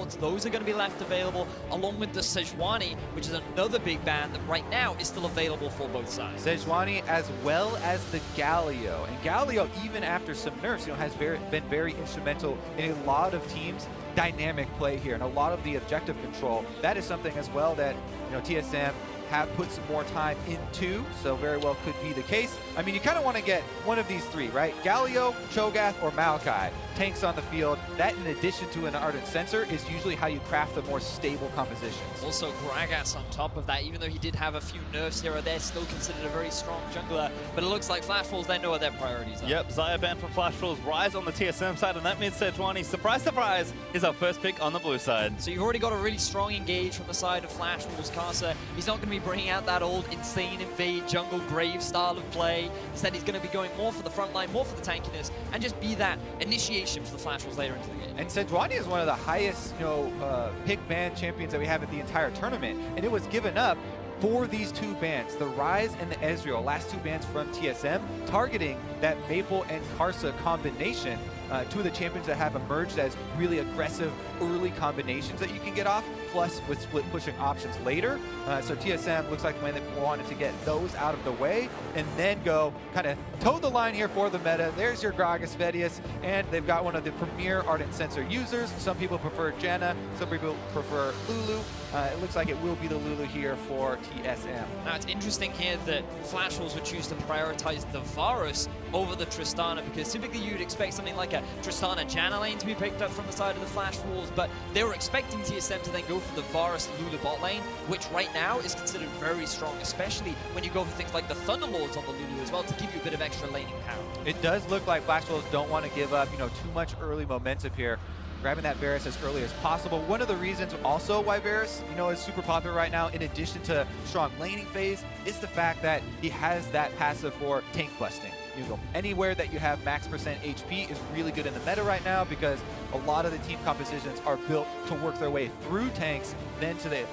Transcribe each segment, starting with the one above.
rounds. Those are going to be left available, along with the Sejuani, which is another big ban that right now is still available for both sides. Sejuani as well as the Galio. And Galio, even after some nerfs, has been very instrumental in a lot of teams' dynamic play here and a lot of the objective control. That is something as well that TSM have put some more time into, so very well could be the case. I mean, you kind of want to get one of these three, right? Galio, Cho'Gath, or Maokai. Tanks on the field. That, in addition to an Ardent Sensor, is usually how you craft the more stable compositions. Also, Gragas on top of that, even though he did have a few nerfs here or there, still considered a very strong jungler. But it looks like Flash Falls, they know what their priorities are. Yep, Xayah banned for Flash Falls, Rise on the TSM side, and that means Sejuani, surprise, surprise, is our first pick on the blue side. So you've already got a really strong engage from the side of Flash Falls. Karsa, he's not going to be bringing out that old insane invade jungle grave style of play. Instead, he's going to be going more for the front line, more for the tankiness, and just be that initiation for the Flash Falls later into the game. And Sejuani is one of the highest, pick ban champions that we have in the entire tournament, and it was given up for these two bans, the Rise and the Ezreal, last two bans from TSM, targeting that Maple and Karsa combination. Two of the champions that have emerged as really aggressive early combinations that you can get off, plus with split pushing options later. So TSM looks like when they wanted to get those out of the way and then go kind of toe the line here for the meta. There's your Gragas Vedius, and they've got one of the premier Ardent Sensor users. Some people prefer Janna, some people prefer Lulu. It looks like it will be the Lulu here for TSM. Now it's interesting here that Flash Falls would choose to prioritize the Varus over the Tristana, because typically you'd expect something like a Tristana Janna lane to be picked up from the side of the Flash Falls, but they were expecting TSM to then go for the Varus Lulu bot lane, which right now is considered very strong, especially when you go for things like the Thunderlords on the Lulu as well to give you a bit of extra laning power. It does look like Flash Falls don't want to give up, too much early momentum here. Grabbing that Varus as early as possible. One of the reasons also why Varus, is super popular right now, in addition to strong laning phase, is the fact that he has that passive for tank busting. Anywhere that you have max percent HP is really good in the meta right now, because a lot of the team compositions are built to work their way through tanks, then to the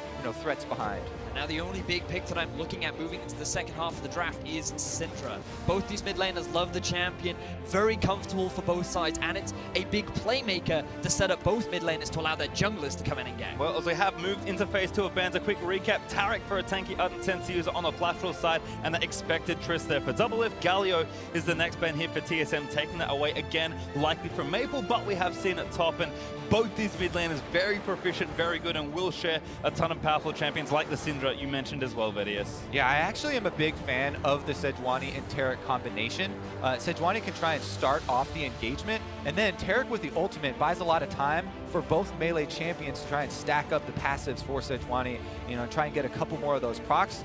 threats behind. Now the only big pick that I'm looking at moving into the second half of the draft is Syndra. Both these mid laners love the champion, very comfortable for both sides, and it's a big playmaker to set up both mid laners to allow their junglers to come in and gang. Well, as we have moved into phase 2 of bans, a quick recap. Tarek for a tanky Ardent Sensor user on the Flash Falls side, and the expected Triss there for double lift. Galio is the next ban here for TSM, taking that away again, likely from Maple, but we have seen it top, and both these mid laners very proficient, very good, and will share a ton of powerful champions like the Syndra you mentioned as well, Vedius. Yeah, I actually am a big fan of the Sejuani and Tarek combination. Sejuani can try and start off the engagement, and then Tarek with the ultimate buys a lot of time for both melee champions to try and stack up the passives for Sejuani, and try and get a couple more of those procs,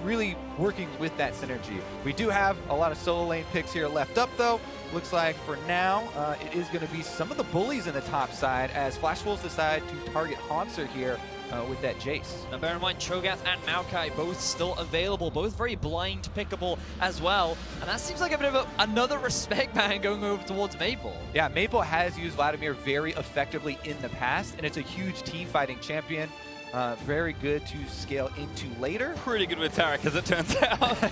really working with that synergy. We do have a lot of solo lane picks here left up though. Looks like for now, it is going to be some of the bullies in the top side as Flash Wolves decide to target Haunter here with that Jace. Now bear in mind, Cho'Gath and Maokai both still available, both very blind pickable as well, and that seems like a bit of another respect ban going over towards Maple. Yeah, Maple has used Vladimir very effectively in the past, and it's a huge team fighting champion. Very good to scale into later. Pretty good with Tarek, as it turns out.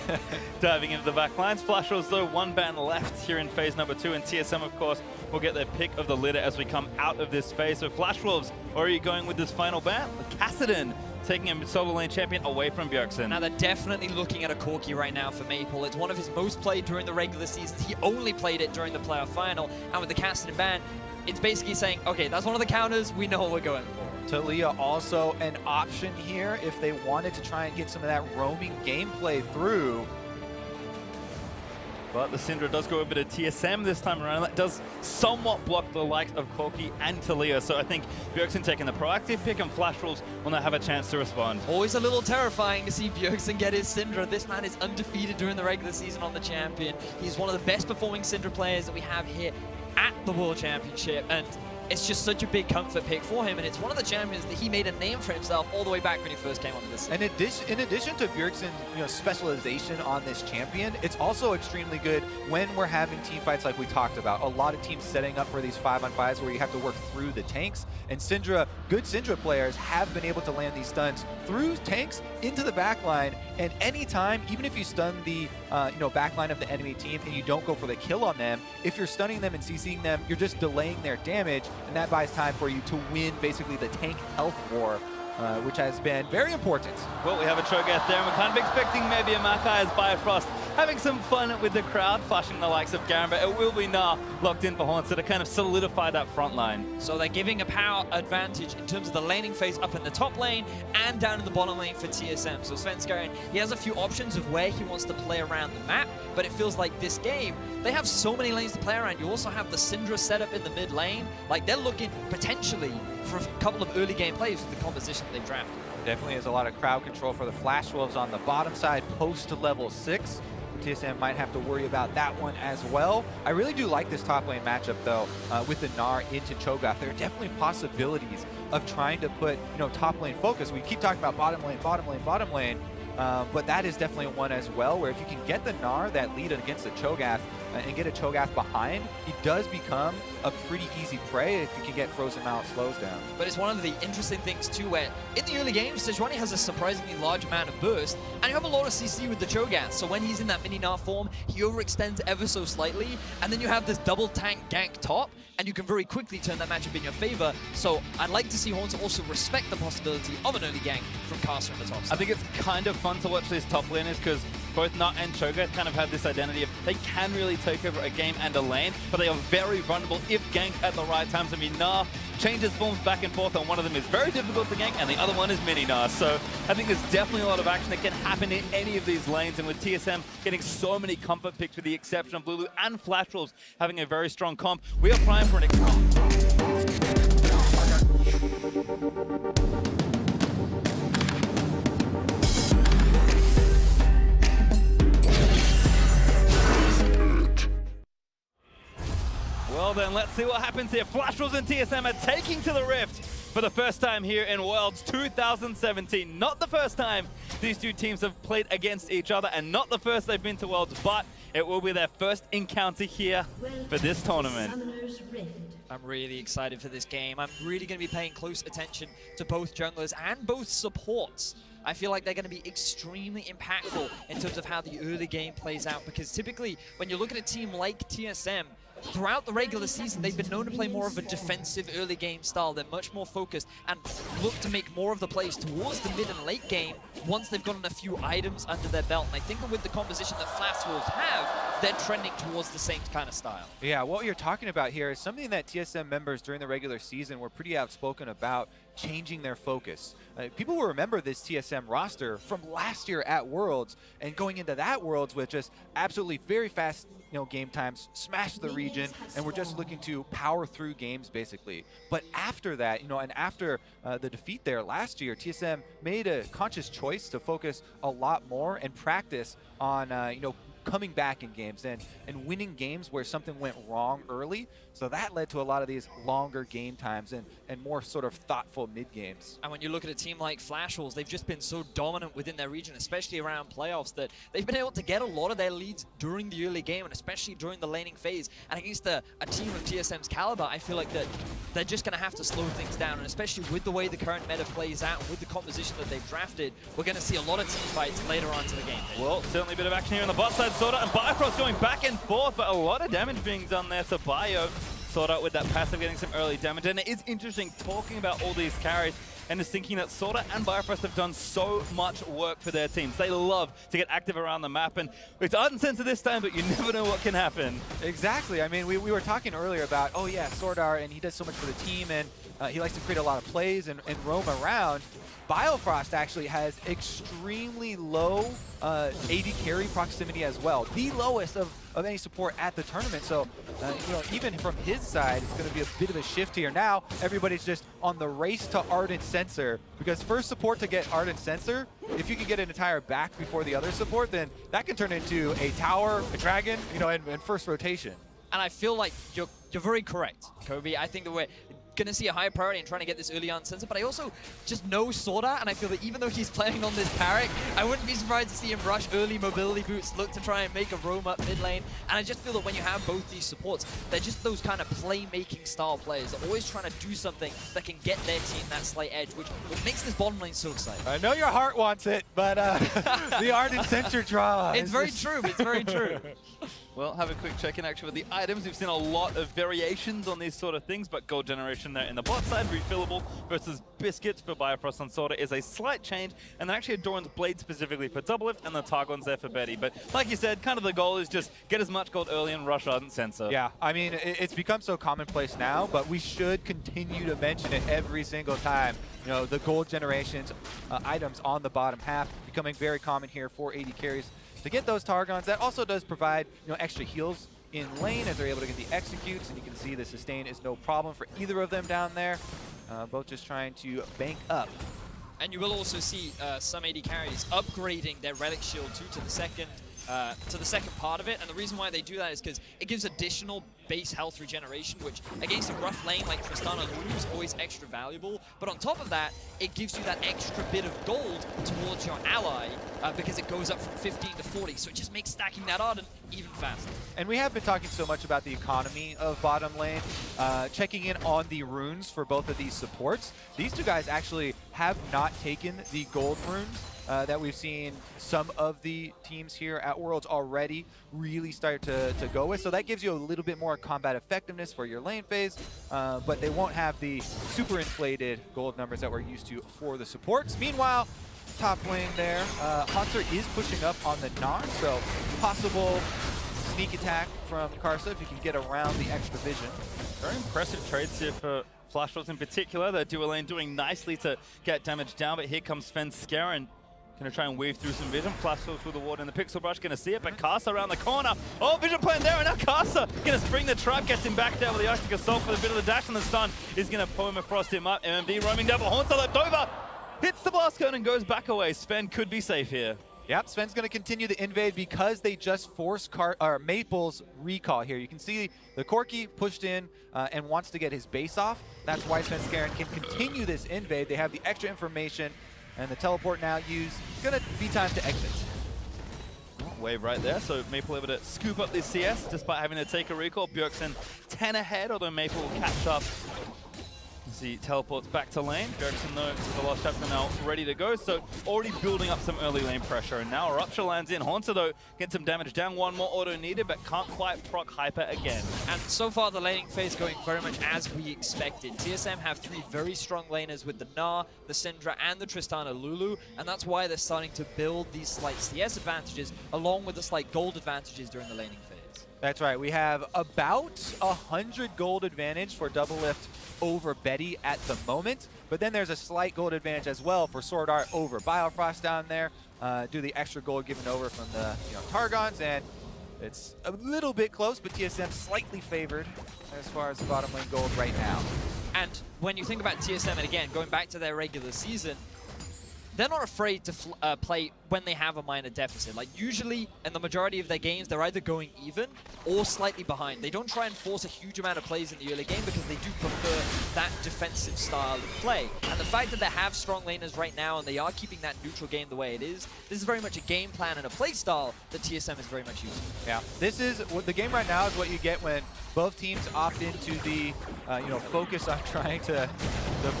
Diving into the back lines. Flash Falls, though, one ban left here in phase number 2, and TSM, of course, will get their pick of the litter as we come out of this phase. So Flash Wolves, where are you going with this final ban? Kassadin taking a solo lane champion away from Bjergsen. Now they're definitely looking at a Corki right now for Maple. It's one of his most played during the regular seasons. He only played it during the playoff final, and with the Kassadin ban, it's basically saying, okay, that's one of the counters, we know what we're going for. Talia also an option here if they wanted to try and get some of that roaming gameplay through. But the Syndra does go over to TSM this time around. That does somewhat block the likes of Corki and Talia. So I think Bjergsen taking the proactive pick, and Flash Wolves will now have a chance to respond. Always a little terrifying to see Bjergsen get his Syndra. This man is undefeated during the regular season on the champion. He's one of the best performing Syndra players that we have here at the World Championship, and it's just such a big comfort pick for him, and it's one of the champions that he made a name for himself all the way back when he first came onto this. And in addition to Bjergsen's specialization on this champion, it's also extremely good when we're having team fights like we talked about. A lot of teams setting up for these 5-on-5s where you have to work through the tanks, and good Syndra players have been able to land these stuns through tanks into the backline, and anytime, even if you stun the backline of the enemy team and you don't go for the kill on them, if you're stunning them and CCing them, you're just delaying their damage, and that buys time for you to win basically the tank health war, which has been very important. Well, we have a Cho'Gath there, and we're kind of expecting maybe a Makai as Bifrost having some fun with the crowd, flashing the likes of Garen, but it will be Nah locked in for Haunter to kind of solidify that front line. So they're giving a power advantage in terms of the laning phase up in the top lane and down in the bottom lane for TSM. So Svenskeren, he has a few options of where he wants to play around the map, but it feels like this game, they have so many lanes to play around. You also have the Syndra set up in the mid lane. Like, they're looking potentially for a couple of early game plays with the composition they've drafted. Definitely has a lot of crowd control for the Flash Wolves on the bottom side post level 6. TSM might have to worry about that one as well. I really do like this top lane matchup though, with the Gnar into Cho'Gath. There are definitely possibilities of trying to put, top lane focus. We keep talking about bottom lane, bottom lane, bottom lane. But that is definitely one as well, where if you can get the Gnar that lead against the Cho'Gath and get a Cho'Gath behind, he does become a pretty easy prey if you can get Frozen Mount slows down. But it's one of the interesting things too, where in the early games, Sejuani has a surprisingly large amount of burst, and you have a lot of CC with the Cho'Gath. So when he's in that mini Gnar form, he overextends ever so slightly, and then you have this double tank gank top, and you can very quickly turn that matchup in your favor. So I'd like to see Haunter also respect the possibility of an early gank from Caster in the top side. I think it's kind of fun to watch these top laners because both Nut and Cho'Gath kind of have this identity of they can really take over a game and a lane, but they are very vulnerable if ganked at the right times. I mean, Gnar changes forms back and forth, and one of them is very difficult to gank, and the other one is mini Gnar. So I think there's definitely a lot of action that can happen in any of these lanes, and with TSM getting so many comfort picks with the exception of Lulu and Flash Wolves having a very strong comp, we are primed for an Well then, let's see what happens here. Flash Wolves and TSM are taking to the Rift for the first time here in Worlds 2017. Not the first time these two teams have played against each other, and not the first they've been to Worlds, but it will be their first encounter here for this tournament. I'm really excited for this game. I'm really going to be paying close attention to both junglers and both supports. I feel like they're going to be extremely impactful in terms of how the early game plays out, because typically when you look at a team like TSM, throughout the regular season, they've been known to play more of a defensive early game style. They're much more focused and look to make more of the plays towards the mid and late game once they've gotten a few items under their belt. And I think that with the composition that Flash Wolves have, they're trending towards the same kind of style. Yeah, what you're talking about here is something that TSM members during the regular season were pretty outspoken about, changing their focus. People will remember this TSM roster from last year at Worlds, and going into that Worlds with just absolutely very fast game times, smash the region, and we're just looking to power through games basically. But after that, and after the defeat there last year, TSM made a conscious choice to focus a lot more and practice on coming back in games and winning games where something went wrong early. So that led to a lot of these longer game times and more sort of thoughtful mid games. And when you look at a team like Flash Wolves, they've just been so dominant within their region, especially around playoffs, that they've been able to get a lot of their leads during the early game and especially during the laning phase. And against a team of TSM's caliber, I feel like that they're just going to have to slow things down. And especially with the way the current meta plays out and with the composition that they've drafted, we're going to see a lot of team fights later on to the game. Well, certainly a bit of action here on the bot side. Sorta and Bifrost going back and forth, but a lot of damage being done there to Bio. Sorta with that passive getting some early damage, and it is interesting talking about all these carries and just thinking that Sorta and Bifrost have done so much work for their teams. They love to get active around the map, and it's uncensored this time, but you never know what can happen. Exactly. I mean, we were talking earlier about, oh yeah, Sordar, and he does so much for the team, and he likes to create a lot of plays and roam around. Bifrost actually has extremely low AD carry proximity as well, the lowest of any support at the tournament. So, even from his side, it's going to be a bit of a shift here. Now, everybody's just on the race to Ardent Sensor, because first support to get Ardent Sensor, if you can get an entire back before the other support, then that can turn into a tower, a dragon, in first rotation. And I feel like you're very correct, Kobe. I think that we're going to see a higher priority in trying to get this early on sensor, but I also just know Sorda, and I feel that even though he's playing on this Parrot, I wouldn't be surprised to see him rush early mobility boots, look to try and make a roam up mid lane. And I just feel that when you have both these supports, they're just those kind of playmaking style players. They're always trying to do something that can get their team that slight edge, which makes this bottom lane so exciting. I know your heart wants it, but the Ardent Sensor draw. It's very true. It's very true. Well, have a quick check-in actually with the items. We've seen a lot of variations on these sort of things, but gold generation there in the bot side, refillable versus biscuits for Bifrost and Sorta is a slight change, and then actually a Doran's Blade specifically for Double Lift, and the Targon's there for Betty. But like you said, kind of the goal is just get as much gold early and rush Ardent Sensor. Yeah, I mean, it's become so commonplace now, but we should continue to mention it every single time. You know, the gold generations items on the bottom half becoming very common here for AD carries. To get those Targons, that also does provide, you know, extra heals in lane as they're able to get the executes, and you can see the sustain is no problem for either of them down there. Both just trying to bank up. And you will also see some AD carries upgrading their Relic Shield to the second part of it, and the reason why they do that is because it gives additional base health regeneration, which against a rough lane like Tristana Lulu is always extra valuable. But on top of that, it gives you that extra bit of gold towards your ally because it goes up from 15 to 40, so it just makes stacking that Ardent even faster. And we have been talking so much about the economy of bottom lane, checking in on the runes for both of these supports. These two guys actually have not taken the gold runes that we've seen some of the teams here at Worlds already really start to go with. So that gives you a little bit more combat effectiveness for your lane phase, but they won't have the super inflated gold numbers that we're used to for the supports. Meanwhile, top lane there, Hunter is pushing up on the Gnar, so possible sneak attack from Karsa if you can get around the extra vision. Very impressive trades here for Flashbulls in particular. The dual lane doing nicely to get damage down, but here comes Sven Skaren. Gonna try and weave through some vision. Flashbulls with the ward and the Pixel Brush, gonna see it, but Karsa around the corner. Oh, vision plan there, and now Karsa gonna spring the trap, gets him back there with the Arctic Assault for a bit of the dash, and the stun is gonna permafrost him up. MMD roaming down, but Haunter left over. Hits the blast cone and goes back away. Sven could be safe here. Yep, Sven's going to continue the invade because they just forced Maple's recall here. You can see the Corki pushed in and wants to get his base off. That's why Sven Skaren can continue this invade. They have the extra information, and the teleport now used. It's going to be time to exit. Wave right there, so Maple able to scoop up this CS despite having to take a recall. Bjergsen 10 ahead, although Maple will catch up. He teleports back to lane. Bjergsen, though, with the Lost Chapter now ready to go, so already building up some early lane pressure. And now Rupture lands in. Haunter, though, gets some damage down. One more auto needed, but can't quite proc Hyper again. And so far, the laning phase going very much as we expected. TSM have three very strong laners with the Gnar, the Syndra, and the Tristana Lulu, and that's why they're starting to build these slight CS advantages along with the slight gold advantages during the laning phase. That's right. We have about 100 gold advantage for Double Lift over Betty at the moment, but then there's a slight gold advantage as well for Sword Art over Biofrost down there. Do the extra gold given over from the Targons, and it's a little bit close, but TSM slightly favored as far as the bottom lane gold right now. And when you think about TSM, and again, going back to their regular season, they're not afraid to play when they have a minor deficit. Like, usually, in the majority of their games, they're either going even or slightly behind. They don't try and force a huge amount of plays in the early game because they do prefer that defensive style of play. And the fact that they have strong laners right now and they are keeping that neutral game the way it is, this is very much a game plan and a play style that TSM is very much using. Yeah, this is what the game right now is what you get when both teams opt into the focus on trying to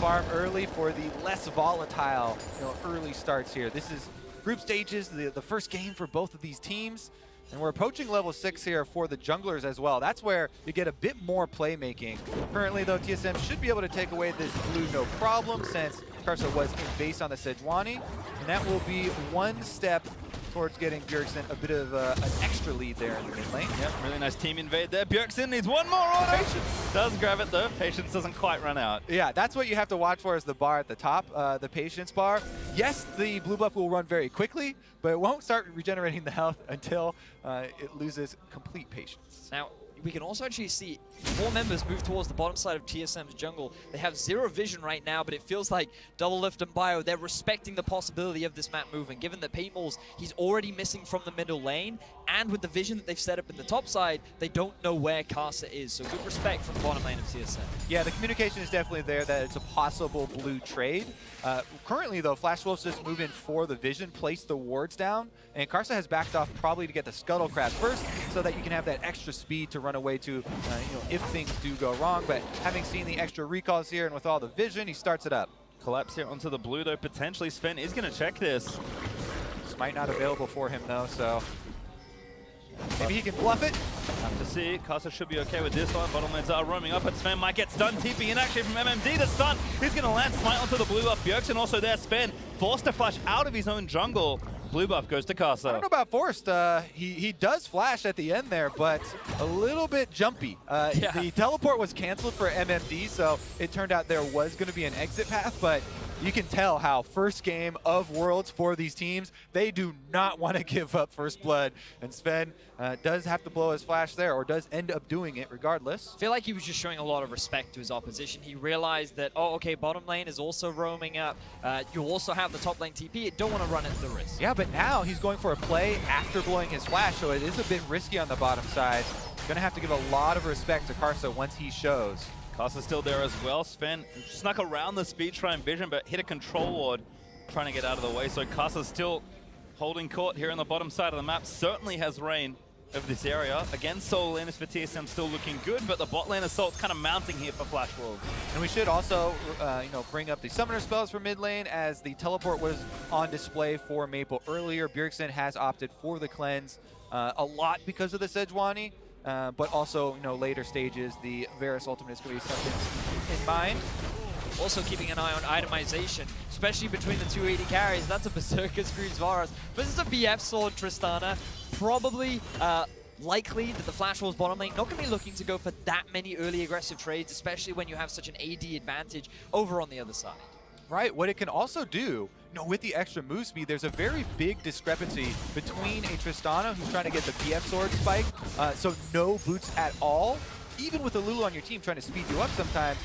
farm early for the less volatile early starts here. This is group stages, the first game for both of these teams, and we're approaching level 6 here for the junglers as well. That's where you get a bit more playmaking. Currently though, TSM should be able to take away this blue no problem since Karsa was in base on the Sejuani, and that will be one step towards getting Bjergsen a bit of an extra lead there in the mid lane. Yep, really nice team invade there. Bjergsen needs one more auto. Patience. Does grab it though. Patience doesn't quite run out. Yeah, that's what you have to watch for is the bar at the top, the patience bar. Yes, the blue buff will run very quickly, but it won't start regenerating the health until it loses complete patience. Now, we can also actually see 4 members move towards the bottom side of TSM's jungle. They have 0 vision right now, but it feels like Double Lift and Bio, they're respecting the possibility of this map moving. Given that Paymals, he's already missing from the middle lane, and with the vision that they've set up in the top side, they don't know where Karsa is. So good respect from the bottom lane of TSM. Yeah, the communication is definitely there that it's a possible blue trade. Currently, though, Flash Wolves just move in for the vision, place the wards down, and Karsa has backed off probably to get the Scuttle Crab first so that you can have that extra speed to run away to, if things do go wrong. But having seen the extra recalls here and with all the vision, he starts it up. Collapse here onto the blue, though. Potentially Sven is going to check this. This might not available for him, though, so... Maybe he can bluff it. Have to see. Casa should be okay with this one. Bottom lanes are roaming up, but Sven might get stunned. TP in actually from MMD. The stun is going to land smite onto the blue buff. Bjergsen also there. Sven forced to flash out of his own jungle. Blue buff goes to Casa. I don't know about forced. He does flash at the end there, but a little bit jumpy. Yeah. The teleport was canceled for MMD, so it turned out there was going to be an exit path, but you can tell how first game of Worlds for these teams, they do not want to give up first blood. And Sven does have to blow his flash there, or does end up doing it regardless. I feel like he was just showing a lot of respect to his opposition. He realized that, oh, okay, bottom lane is also roaming up. You also have the top lane TP. You don't want to run into the risk. Yeah, but now he's going for a play after blowing his flash, so it is a bit risky on the bottom side. Going to have to give a lot of respect to Karsa once he shows. Casa's still there as well. Sven snuck around the speed shrine vision, but hit a control ward trying to get out of the way. So Casa's still holding court here on the bottom side of the map. Certainly has reign over this area. Again, solo laners for TSM still looking good, but the bot lane assault's kind of mounting here for Flash Wolves. And we should also, bring up the summoner spells for mid lane, as the teleport was on display for Maple earlier. Bjergsen has opted for the cleanse a lot because of the Sejuani. But also, later stages, the Varus ultimate is going to be something in mind. Also keeping an eye on itemization, especially between the two AD carries. That's a Berserker screws Varus. But this is a BF sword Tristana. Probably likely that the Flash Wolves bottom lane not going to be looking to go for that many early aggressive trades, especially when you have such an AD advantage over on the other side. Right, what it can also do, with the extra move speed, there's a very big discrepancy between a Tristana who's trying to get the BF sword spike, so no boots at all. Even with a Lulu on your team trying to speed you up sometimes,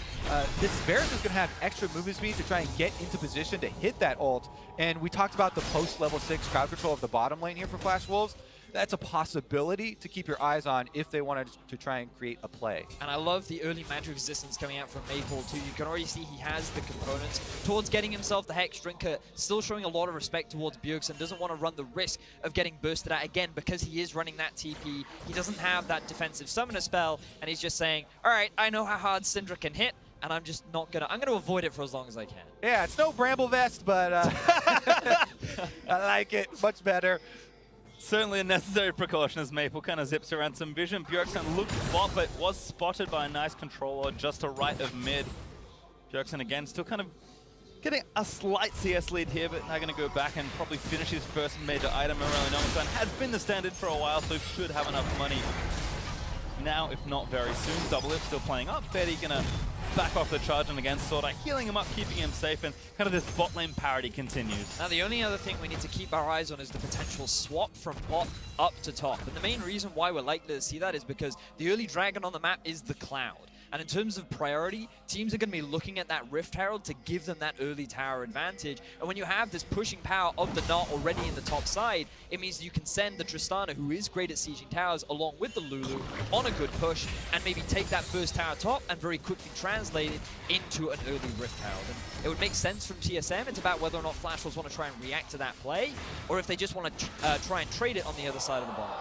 this Varus is going to have extra movement speed to try and get into position to hit that ult. And we talked about the post-level 6 crowd control of the bottom lane here for Flash Wolves. That's a possibility to keep your eyes on if they wanted to try and create a play. And I love the early magic resistance coming out from Maple too. You can already see he has the components towards getting himself the Hex Drinker, still showing a lot of respect towards Bjergsen, doesn't want to run the risk of getting bursted out again because he is running that TP. He doesn't have that defensive summoner spell, and he's just saying, all right, I know how hard Syndra can hit, and I'm just not gonna, I'm gonna avoid it for as long as I can. Yeah, it's no Bramble Vest, but I like it much better. Certainly a necessary precaution as Maple kind of zips around some vision. Bjergsen looked bot, but was spotted by a nice controller just to right of mid. Bjergsen again still kind of getting a slight CS lead here, but now going to go back and probably finish his first major item. Morelli Nomasan has been the standard for a while, so should have enough money now, if not very soon. Double Lift still playing up. Betty going to back off the charge and against Sword Art, healing him up, keeping him safe, and kind of this bot lane parity continues. Now the only other thing we need to keep our eyes on is the potential swap from bot up to top. And the main reason why we're likely to see that is because the early dragon on the map is the Cloud. And in terms of priority, teams are going to be looking at that Rift Herald to give them that early tower advantage. And when you have this pushing power of the Knot already in the top side, it means you can send the Tristana, who is great at sieging towers, along with the Lulu on a good push, and maybe take that first tower top and very quickly translate it into an early Rift Herald. And it would make sense from TSM. It's about whether or not Flash Wolves want to try and react to that play, or if they just want to try and trade it on the other side of the ball.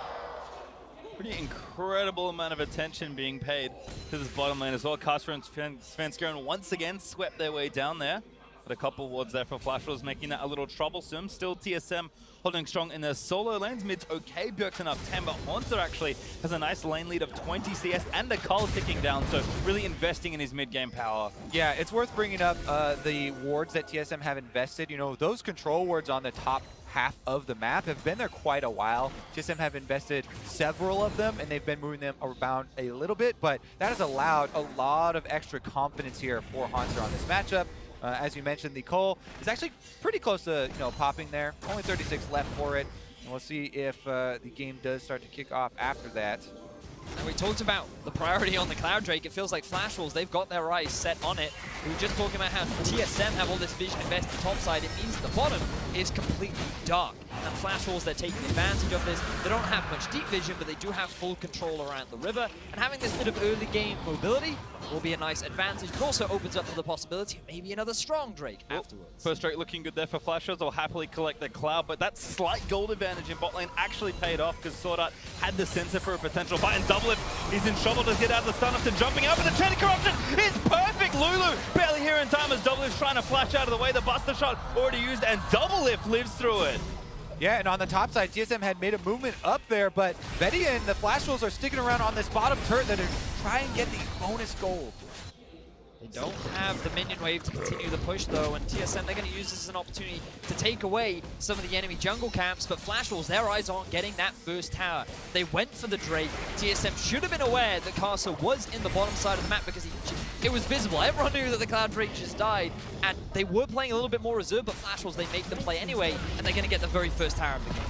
Pretty incredible amount of attention being paid to this bottom lane as well. Casper and Svenskeren once again swept their way down there. But a couple wards there for Flash Wolves, making that a little troublesome. Still TSM holding strong in their solo lanes. Mid's okay, Bjergsen up 10, but Haunter actually has a nice lane lead of 20 CS and a Cull ticking down, so really investing in his mid-game power. Yeah, it's worth bringing up the wards that TSM have invested. Those control wards on the top half of the map have been there quite a while. TSM have invested several of them, and they've been moving them around a little bit, but that has allowed a lot of extra confidence here for Haunter on this matchup. As you mentioned, the Cole is actually pretty close to popping there. Only 36 left for it. And we'll see if the game does start to kick off after that. And we talked about the priority on the Cloud Drake. It feels like Flash Wolves, they've got their eyes set on it. We were just talking about how TSM have all this vision invested topside. It means the bottom is completely dark. And Flash Wolves, they're taking advantage of this. They don't have much deep vision, but they do have full control around the river. And having this bit of early game mobility will be a nice advantage, but also opens up to the possibility of maybe another strong Drake afterwards. First Drake looking good there for Flash Wolves. They'll happily collect the Cloud, but that slight gold advantage in bot lane actually paid off because Sword Art had the sensor for a potential fight, and Double Lift is in trouble to get out of the stun after jumping up, and the Chain Corruption is perfect! Lulu barely here in time as Double Lift's trying to flash out of the way. The Buster Shot already used, and Double Lift lives through it. Yeah, and on the top side, TSM had made a movement up there, but Betty and the Flash Wolves are sticking around on this bottom turret that are trying to get the bonus gold. They don't have the minion wave to continue the push though, and TSM, they're going to use this as an opportunity to take away some of the enemy jungle camps, but Flash Wolves, their eyes aren't getting that first tower. They went for the Drake. TSM should have been aware that Carso was in the bottom side of the map because it was visible. Everyone knew that the Cloud Drake just died, and they were playing a little bit more reserved, but Flash Wolves, they make the play anyway, and they're going to get the very first tower of the game.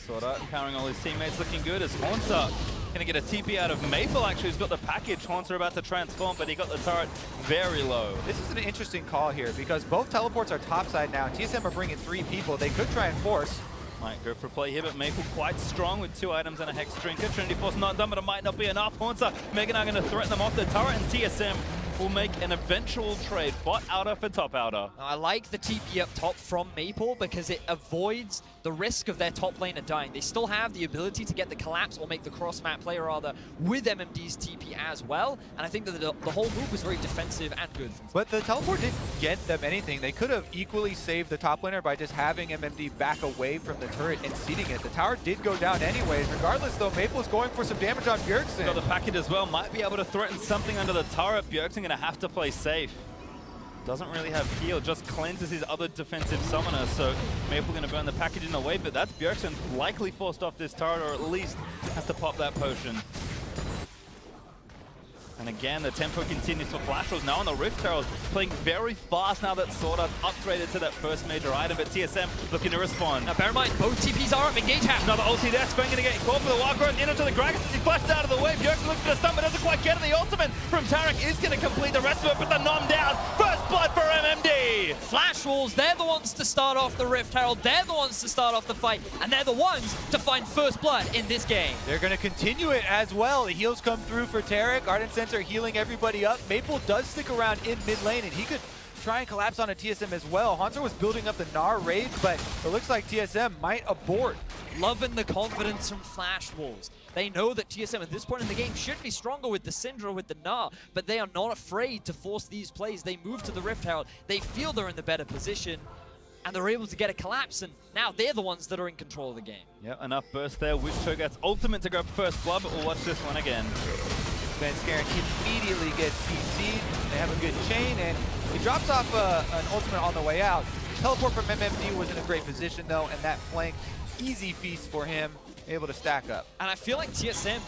Sorta powering all his teammates, looking good as Haunter gonna get a TP out of Maple. Actually, he's got the package. Haunter about to transform, but he got the turret very low. This is an interesting call here because both teleports are topside now. TSM are bringing 3 people. They could try and force. Might go for a play here, but Maple quite strong with 2 items and a Hex Drinker. Trinity Force not done, but it might not be enough. Haunter, Mega Knight gonna threaten them off the turret, and TSM will make an eventual trade. Bot outer for top outer. I like the TP up top from Maple because it avoids the risk of their top laner dying. They still have the ability to get the collapse or make the cross-map play rather with MMD's TP as well. And I think that the whole move was very defensive and good. But the teleport didn't get them anything. They could have equally saved the top laner by just having MMD back away from the turret and seating it. The tower did go down anyways. Regardless though, Maple's going for some damage on Bjergsen. Got the package as well. Might be able to threaten something under the turret. Bjergsen gonna have to play safe. Doesn't really have heal, just cleanses his other defensive summoner, so Maple gonna burn the package in a way, but that's Bjergsen likely forced off this turret, or at least has to pop that potion. And again, the tempo continues for Flash Wolves. Now on the Rift Herald, playing very fast now that Sword Art's upgraded to that first major item, but TSM looking to respond. Now bear in mind, both TPs are up. Engage half. Another ulti there. Sven gonna get caught for the wild growth into the Gragas. He flashed out of the way. Bjergsen looks for the stun, but doesn't quite get it. The ultimate from Tarek is gonna complete the rest of it, but the nom down. First blood for MMD. Flash Wolves, they're the ones to start off the Rift Herald. They're the ones to start off the fight, and they're the ones to find first blood in this game. They're going to continue it as well. The heals come through for Tarek. Ardent Sensor healing everybody up. Maple does stick around in mid lane, and he could try and collapse on a TSM as well. Haunter was building up the Gnar rage, but it looks like TSM might abort. Loving the confidence from Flash Wolves. They know that TSM at this point in the game should be stronger with the Syndra, with the Gnar, but they are not afraid to force these plays. They move to the Rift Herald. They feel they're in the better position, and they're able to get a collapse, and now they're the ones that are in control of the game. Yeah, enough burst there. Witcho gets ultimate to grab first blood, but we'll watch this one again. Sven immediately gets PC'd. They have a good chain, and he drops off an ultimate on the way out. Teleport from MMD was in a great position, though, and that flank, easy feast for him, able to stack up. And I feel like TSM,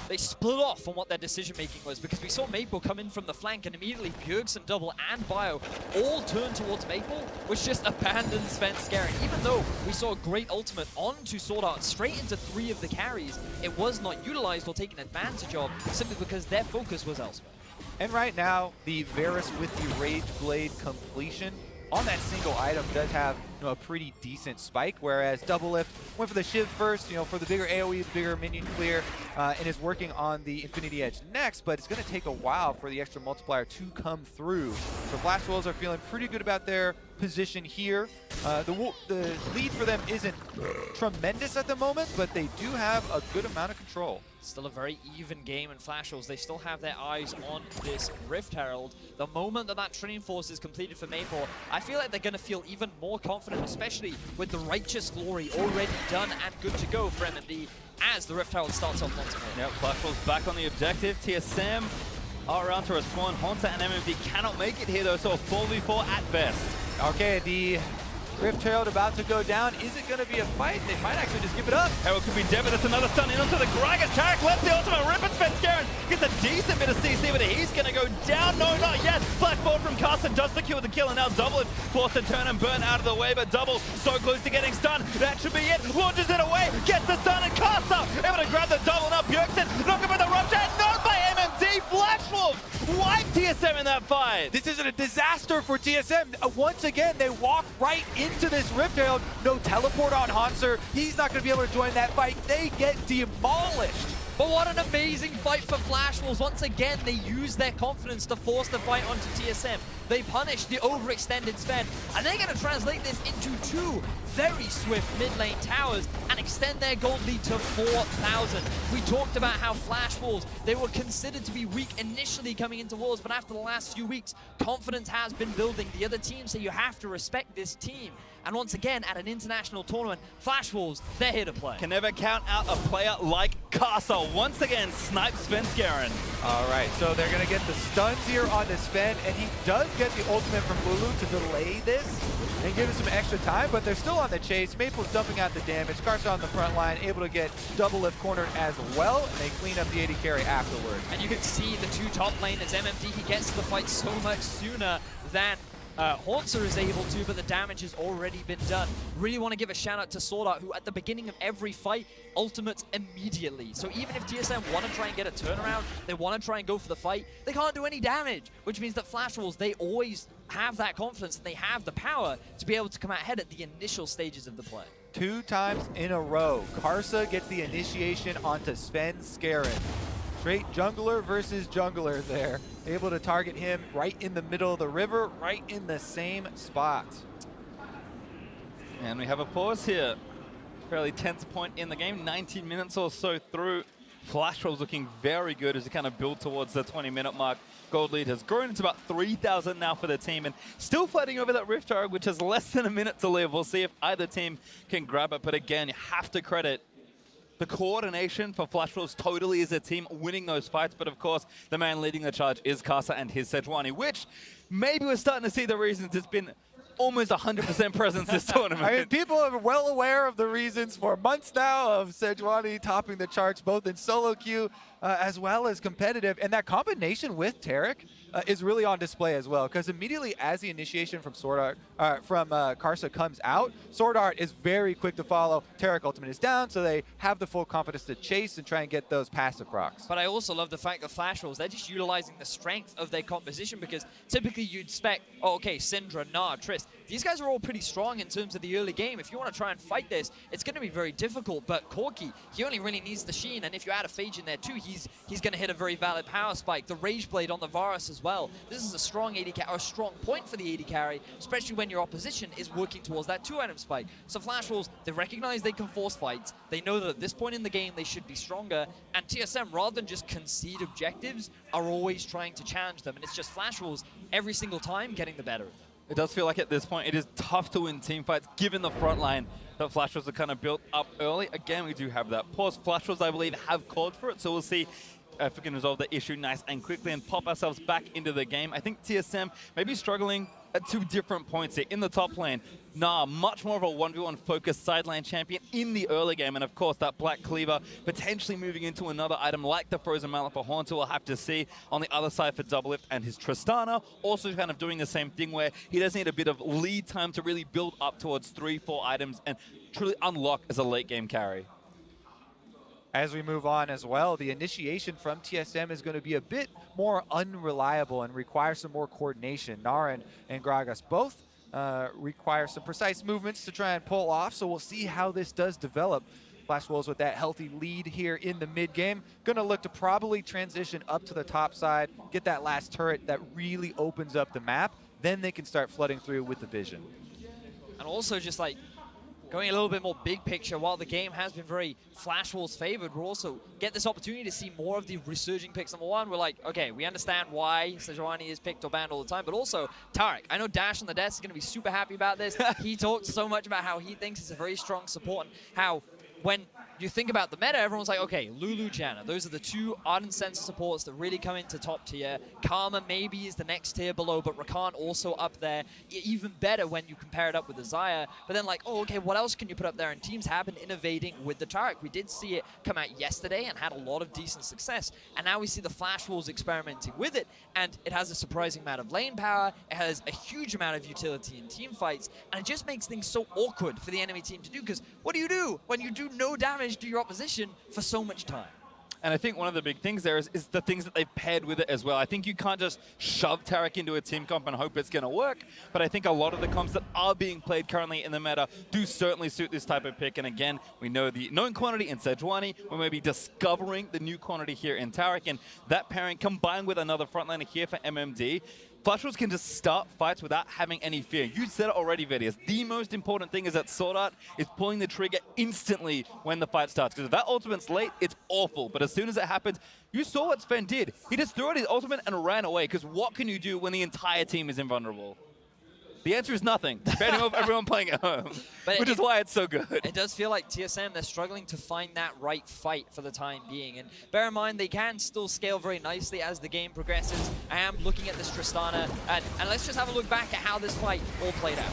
they split off on what their decision making was, because we saw Maple come in from the flank, and immediately Bjergsen, Double, and Bio all turned towards Maple, which just abandoned Sven Skaren. Even though we saw a great ultimate onto Sword Art, straight into 3 of the carries, it was not utilized or taken advantage of, simply because their focus was elsewhere. And right now, the Varus with the Rage Blade completion on that single item does have a pretty decent spike, whereas Double Lift went for the Shiv first, for the bigger AoE, the bigger minion clear, and is working on the Infinity Edge next, but it's going to take a while for the extra multiplier to come through. So Flash Wolves are feeling pretty good about their position here. The lead for them isn't tremendous at the moment, but they do have a good amount of control. Still a very even game in Flash Wolves. They still have their eyes on this Rift Herald. The moment that Training Force is completed for Maple, I feel like they're going to feel even more confident, especially with the Righteous Glory already done and good to go for MMD as the Rift Herald starts off once more. Yep, Flash Wolves back on the objective. TSM are around to respond. Haunter and MMD cannot make it here though, so a 4v4 at best. Okay, the Rift Herald about to go down. Is it going to be a fight? They might actually just give it up. Herald could be dead, but that's another stun in onto the Gragas. Tarek left the ultimate rip, and Sven Skaren gets a decent bit of CC, but he's going to go down. No, not yet. Flash forward from Carson does secure the kill, and now Double is forced to turn and burn out of the way, but Double so close to getting stunned. That should be it. Launches it away, gets the stun, and Carson able to grab the Double. Now Bjergsen knocking for the rupture, and not by MMD. Flash Wolves wipe TSM in that fight. This is a disaster for TSM. Once again, they walk right into this Rift Herald. No teleport on Haunter. He's not going to be able to join that fight. They get demolished. But what an amazing fight for Flash Wolves. Once again, they use their confidence to force the fight onto TSM. They punish the overextended Sven, and they're going to translate this into 2 very swift mid lane towers and extend their gold lead to 4,000. We talked about how Flash Wolves, they were considered to be weak initially coming into Worlds, but after the last few weeks, confidence has been building. The other teams say you have to respect this team. And once again, at an international tournament, Flash Wolves, they're here to play. Can never count out a player like Casa. Once again, snipes Sven Skaren. All right, so they're going to get the stuns here on the Sven, and he does get the ultimate from Lulu to delay this and give him some extra time, but they're still on the chase. Maple's dumping out the damage. Karsa on the front line, able to get double lift cornered as well, and they clean up the AD carry afterwards. And you can see the 2 top laners. MMD, he gets to the fight so much sooner than Haunter is able to, but the damage has already been done. Really want to give a shout out to Sword Art, who at the beginning of every fight ultimates immediately. So even if TSM want to try and get a turnaround, they want to try and go for the fight, they can't do any damage, which means that Flash Wolves, they always have that confidence and they have the power to be able to come out ahead at the initial stages of the play. 2 times in a row, Karsa gets the initiation onto Sven Skaren. Straight jungler versus jungler there. Able to target him right in the middle of the river, right in the same spot. And we have a pause here. Fairly tense point in the game, 19 minutes or so through. Flash Wolves looking very good as they kind of build towards the 20-minute mark. Gold lead has grown into about 3,000 now for the team, and still fighting over that Rift Arrow, which has less than a minute to live. We'll see if either team can grab it, but again, you have to credit the coordination for Flash Wolves totally is a team winning those fights, but of course, the man leading the charge is Casa and his Sejuani, which maybe we're starting to see the reasons it's been almost 100% presence this tournament. I mean, people are well aware of the reasons for months now of Sejuani topping the charts, both in solo queue as well as competitive. And that combination with Taric is really on display as well, because immediately as the initiation from Karsa comes out, Sword Art is very quick to follow. Taric ultimate is down, so they have the full confidence to chase and try and get those passive procs. But I also love the fact that Flash Wolves, they're just utilizing the strength of their composition, because typically you'd expect, oh, okay, Syndra, Gnar, Triss, these guys are all pretty strong in terms of the early game. If you want to try and fight this, it's going to be very difficult, but Corki, he only really needs the Sheen, and if you add a Phage in there too, he's going to hit a very valid power spike. The Rage Blade on the Varus as well. This is a strong AD carry, or a strong point for the AD carry, especially when your opposition is working towards that 2-item spike. So Flash Wolves, they recognize they can force fights. They know that at this point in the game, they should be stronger, and TSM, rather than just concede objectives, are always trying to challenge them, and it's just Flash Wolves every single time getting the better of them. It does feel like at this point it is tough to win team fights given the front line that Flash Wolves are kind of built up early. Again, we do have that pause. Flash Wolves, I believe, have called for it, so we'll see if we can resolve the issue nice and quickly and pop ourselves back into the game. I think TSM may be struggling at 2 different points here. In the top lane, Gnar, much more of a 1v1 focused side lane champion in the early game, and of course that Black Cleaver potentially moving into another item like the Frozen Mallet for Haunter. We'll have to see. On the other side for Double Lift and his Tristana, also kind of doing the same thing where he does need a bit of lead time to really build up towards 3-4 items and truly unlock as a late game carry. As we move on as well, the initiation from TSM is going to be a bit more unreliable and require some more coordination. Gnar and Gragas both require some precise movements to try and pull off, so we'll see how this does develop. Flash Wolves with that healthy lead here in the mid game. Going to look to probably transition up to the top side, get that last turret that really opens up the map. Then they can start flooding through with the vision. And also just like going a little bit more big picture, while the game has been very Flash Wolves favored, we'll also get this opportunity to see more of the resurging picks. Number one, we're like, okay, we understand why Sejuani is picked or banned all the time, but also Taric. I know Dash on the desk is going to be super happy about this. He talked so much about how he thinks it's a very strong support, and how when you think about the meta, everyone's like, okay, Lulu, Janna, those are the 2 Ardent Sensor supports that really come into top tier. Karma maybe is the next tier below, but Rakan also up there. Even better when you compare it up with the Xayah. But then like, oh, okay, what else can you put up there? And teams have been innovating with the Taric. We did see it come out yesterday and had a lot of decent success. And now we see the Flash Wolves experimenting with it. And it has a surprising amount of lane power. It has a huge amount of utility in team fights. And it just makes things so awkward for the enemy team to do. Because what do you do when you do no damage to your opposition for so much time? And I think one of the big things there is the things that they've paired with it as well. I think you can't just shove Tarek into a team comp and hope it's going to work, but I think a lot of the comps that are being played currently in the meta do certainly suit this type of pick. And again, we know the known quantity in Sejuani. We're maybe discovering the new quantity here in Tarek, and that pairing combined with another frontliner here for MMD, Flash can just start fights without having any fear. You said it already, Vedius. The most important thing is that Sword Art is pulling the trigger instantly when the fight starts. Because if that ultimate's late, it's awful. But as soon as it happens, you saw what Sven did. He just threw out his ultimate and ran away. Because what can you do when the entire team is invulnerable? The answer is nothing, depending on everyone playing at home, which is why it's so good. It does feel like TSM, they're struggling to find that right fight for the time being. And bear in mind, they can still scale very nicely as the game progresses. I am looking at this Tristana, and let's just have a look back at how this fight all played out.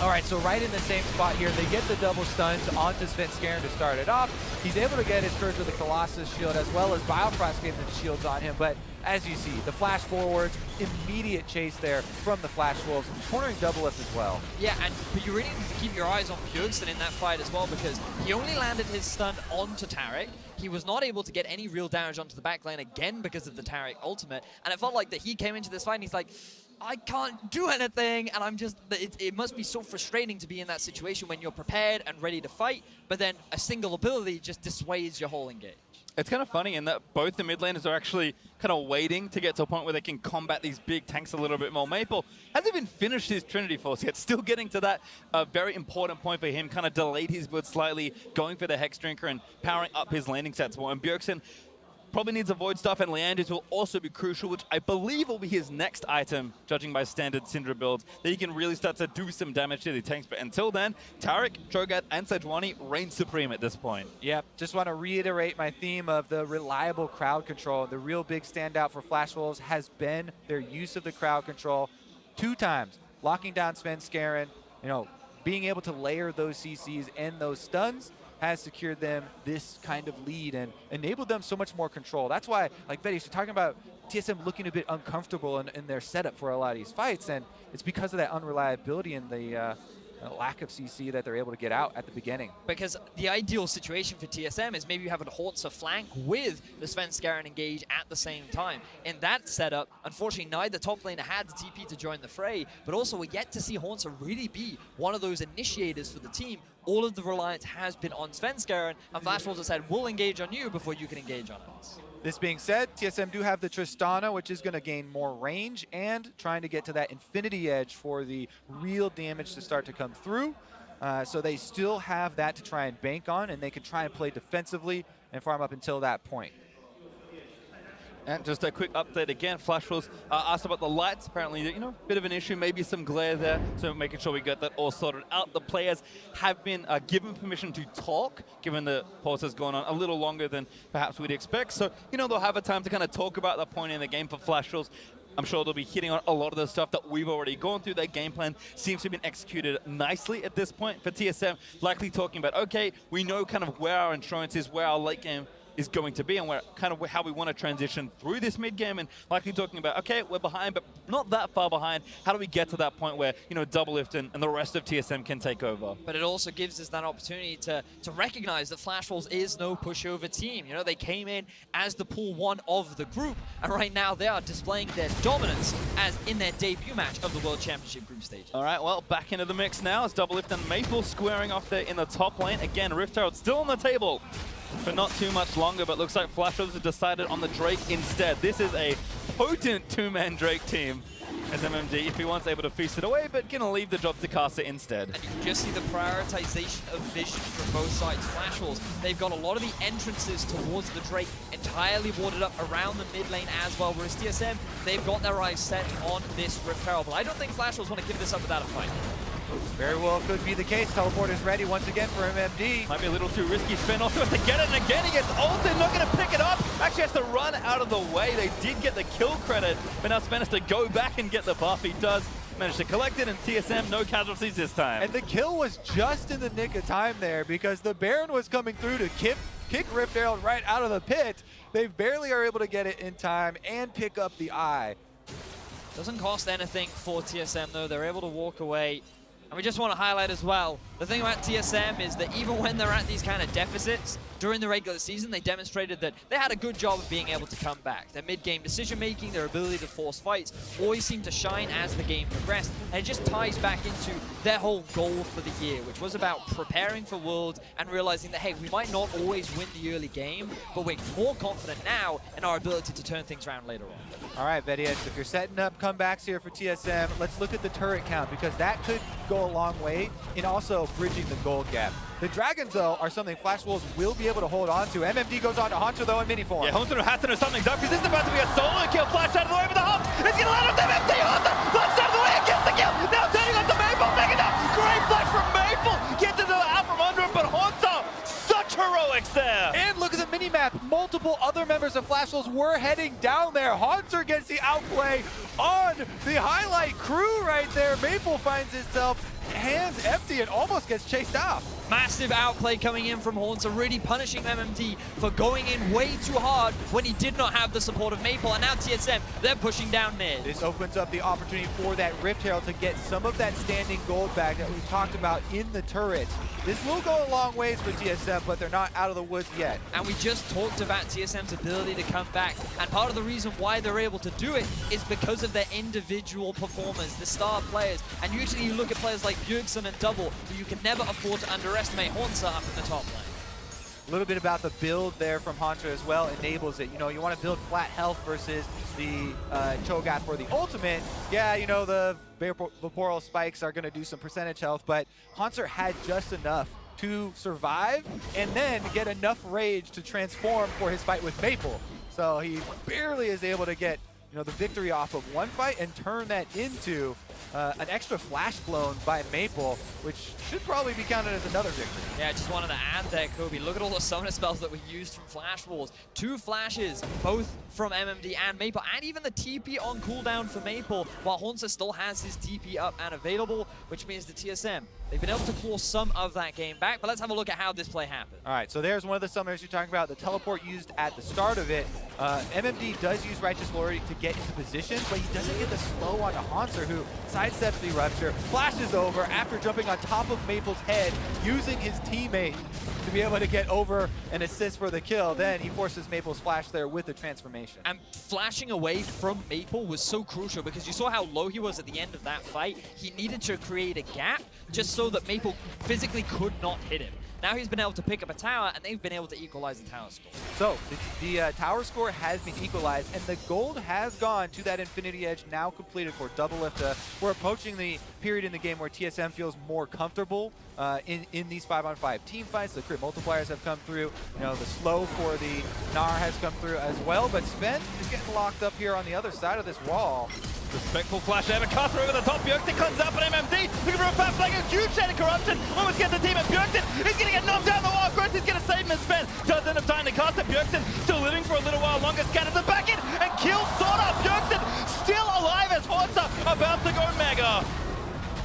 All right, so right in the same spot here, they get the double stuns onto Sven Skaren to start it off. He's able to get his Scourge with the Colossus shield, as well as Biofrost getting the shields on him, but as you see, the flash forwards, immediate chase there from the Flash Wolves, cornering double lift as well. Yeah, but you really need to keep your eyes on Bjergsen in that fight as well, because he only landed his stun onto Tarek. He was not able to get any real damage onto the back lane again because of the Tarek ultimate, and it felt like that he came into this fight and he's like, I can't do anything, and I'm just, it must be so frustrating to be in that situation when you're prepared and ready to fight, but then a single ability just dissuades your whole engage. It's kind of funny in that both the mid laners are actually kind of waiting to get to a point where they can combat these big tanks a little bit more. Maple hasn't even finished his Trinity Force yet, still getting to that very important point for him, kind of delayed his build slightly, going for the Hex Drinker and powering up his landing sets more. And Bjergsen probably needs a Void Staff, and Leanders will also be crucial, which I believe will be his next item, judging by standard Syndra builds, that he can really start to do some damage to the tanks. But until then, Tarek, Cho'Gath, and Sejuani reign supreme at this point. Yep, just want to reiterate my theme of the reliable crowd control. The real big standout for Flash Wolves has been their use of the crowd control 2 times, locking down Sven Skaren, being able to layer those CCs and those stuns has secured them this kind of lead and enabled them so much more control. That's why, like Vedius, you're talking about TSM looking a bit uncomfortable in their setup for a lot of these fights, and it's because of that unreliability and the lack of CC that they're able to get out at the beginning. Because the ideal situation for TSM is maybe you have a Hauntzer flank with the Sven Skaren engage at the same time. In that setup, unfortunately, neither top laner had the TP to join the fray, but also we're yet to see Hauntzer really be one of those initiators for the team. All of the reliance has been on Sven Skaren, and Flash Wolves have said, we'll engage on you before you can engage on us. This being said, TSM do have the Tristana, which is going to gain more range and trying to get to that Infinity Edge for the real damage to start to come through. So they still have that to try and bank on, and they can try and play defensively and farm up until that point. And just a quick update again, Flash Wolves asked about the lights. Apparently, bit of an issue, maybe some glare there. So making sure we get that all sorted out. The players have been given permission to talk, given the pause has gone on a little longer than perhaps we'd expect. So, they'll have a time to kind of talk about the point in the game for Flash Wolves. I'm sure they'll be hitting on a lot of the stuff that we've already gone through. Their game plan seems to have been executed nicely at this point for TSM. Likely talking about, okay, we know kind of where our insurance is, where our late game is going to be, and where kind of how we want to transition through this mid game, and likely talking about, okay, we're behind, but not that far behind. How do we get to that point where Double Lift and the rest of TSM can take over? But it also gives us that opportunity to recognize that Flash Wolves is no pushover team. They came in as the pool 1 of the group, and right now they are displaying their dominance as in their debut match of the World Championship group stage. All right, well, back into the mix now as Double Lift and Maple squaring off there in the top lane. Again, Rift Herald still on the table for not too much longer, but looks like Flash Wolves have decided on the Drake instead. This is a potent 2-man Drake team as MMD, if he wants, able to feast it away, but gonna leave the job to Kasa instead. And you can just see the prioritization of vision from both sides. Flash Wolves, they've got a lot of the entrances towards the Drake entirely warded up around the mid lane as well, whereas TSM, they've got their eyes set on this Rift Herald. But I don't think Flash Wolves want to give this up without a fight. Very well could be the case. Teleport is ready once again for MMD. Might be a little too risky. Sven also has to get it, and again he gets ulted, not going to pick it up. Actually has to run out of the way. They did get the kill credit, but now Sven has to go back and get the buff. He does manage to collect it, and TSM, no casualties this time. And the kill was just in the nick of time there, because the Baron was coming through to kick Rift Herald right out of the pit. They barely are able to get it in time and pick up the eye. Doesn't cost anything for TSM though. They're able to walk away. And we just want to highlight as well, the thing about TSM is that even when they're at these kind of deficits, during the regular season, they demonstrated that they had a good job of being able to come back. Their mid-game decision-making, their ability to force fights, always seemed to shine as the game progressed. And it just ties back into their whole goal for the year, which was about preparing for Worlds and realizing that, hey, we might not always win the early game, but we're more confident now in our ability to turn things around later on. All right, Betty, if you're setting up comebacks here for TSM, let's look at the turret count, because that could go a long way in also bridging the gold gap. The Dragons, though, are something Flash Wolves will be able to hold on to. MMD goes on to Honcho, though, in mini form. Yeah, Honcho has to know something's up, because this is about to be a solo kill. Flash out of the way with the hump. It's going to land on MMD. Honcho, Flash out of the way and gets the kill. Now turning on to Maple, making up. Great flash from Maple. Gets into the out from under him, but Honcho, such heroics there. And look at the mini-map. Multiple other members of Flash Wolves were heading down there. Haunter gets the outplay on the highlight crew right there. Maple finds himself hands empty and almost gets chased off. Massive outplay coming in from Haunter, really punishing MMD for going in way too hard when he did not have the support of Maple. And now TSM, they're pushing down mid. This opens up the opportunity for that Rift Herald to get some of that standing gold back that we talked about in the turret. This will go a long ways for TSM, but they're not out of the woods yet. And we just talked about TSM's ability to come back. And part of the reason why they're able to do it is because of their individual performers, the star players. And usually you look at players like Bjergsen and Double, who you can never afford to underestimate. Haunter up in the top lane. A little bit about the build there from Haunter as well enables it. You know, you want to build flat health versus the Cho'Gath for the ultimate. Yeah, you know, the Vaporal spikes are going to do some percentage health, but Haunter had just enough to survive and then get enough rage to transform for his fight with Maple. So he barely is able to get, you know, the victory off of one fight and turn that into an extra flash blown by Maple, which should probably be counted as another victory. Yeah, I just wanted to add there, Kobe. Look at all the summoner spells that were used from Flash Walls. 2 flashes, both from MMD and Maple, and even the TP on cooldown for Maple, while Haunter still has his TP up and available, which means the TSM, they've been able to claw some of that game back, but let's have a look at how this play happened. All right, so there's one of the summoners you're talking about, the teleport used at the start of it. MMD does use Righteous Glory to get into position, but he doesn't get the slow onto Haunter, who sidesteps the Rupture, flashes over after jumping on top of Maple's head, using his teammate to be able to get over and assist for the kill. Then he forces Maple's flash there with the transformation. And flashing away from Maple was so crucial because you saw how low he was at the end of that fight. He needed to create a gap just so that Maple physically could not hit him. Now he's been able to pick up a tower, and they've been able to equalize the tower score. So the tower score has been equalized, and the gold has gone to that Infinity Edge, now completed for Doublelift. We're approaching the period in the game where TSM feels more comfortable in these 5-on-5 team fights. The crit multipliers have come through. You know, the slow for the Gnar has come through as well, but Sven is getting locked up here on the other side of this wall. Respectful flash there, but Caster over the top. Bjergsen comes up on MMD. Looking for a fast flank, a huge chain of corruption. Almost gets the team, and Bjergsen is going to get knocked down the wall. Growth is going to save him as Sven does end up dying to Caster. Bjergsen still living for a little while longer. Scatters the back in and kills Sora. Bjergsen still alive as Haunter about to go mega.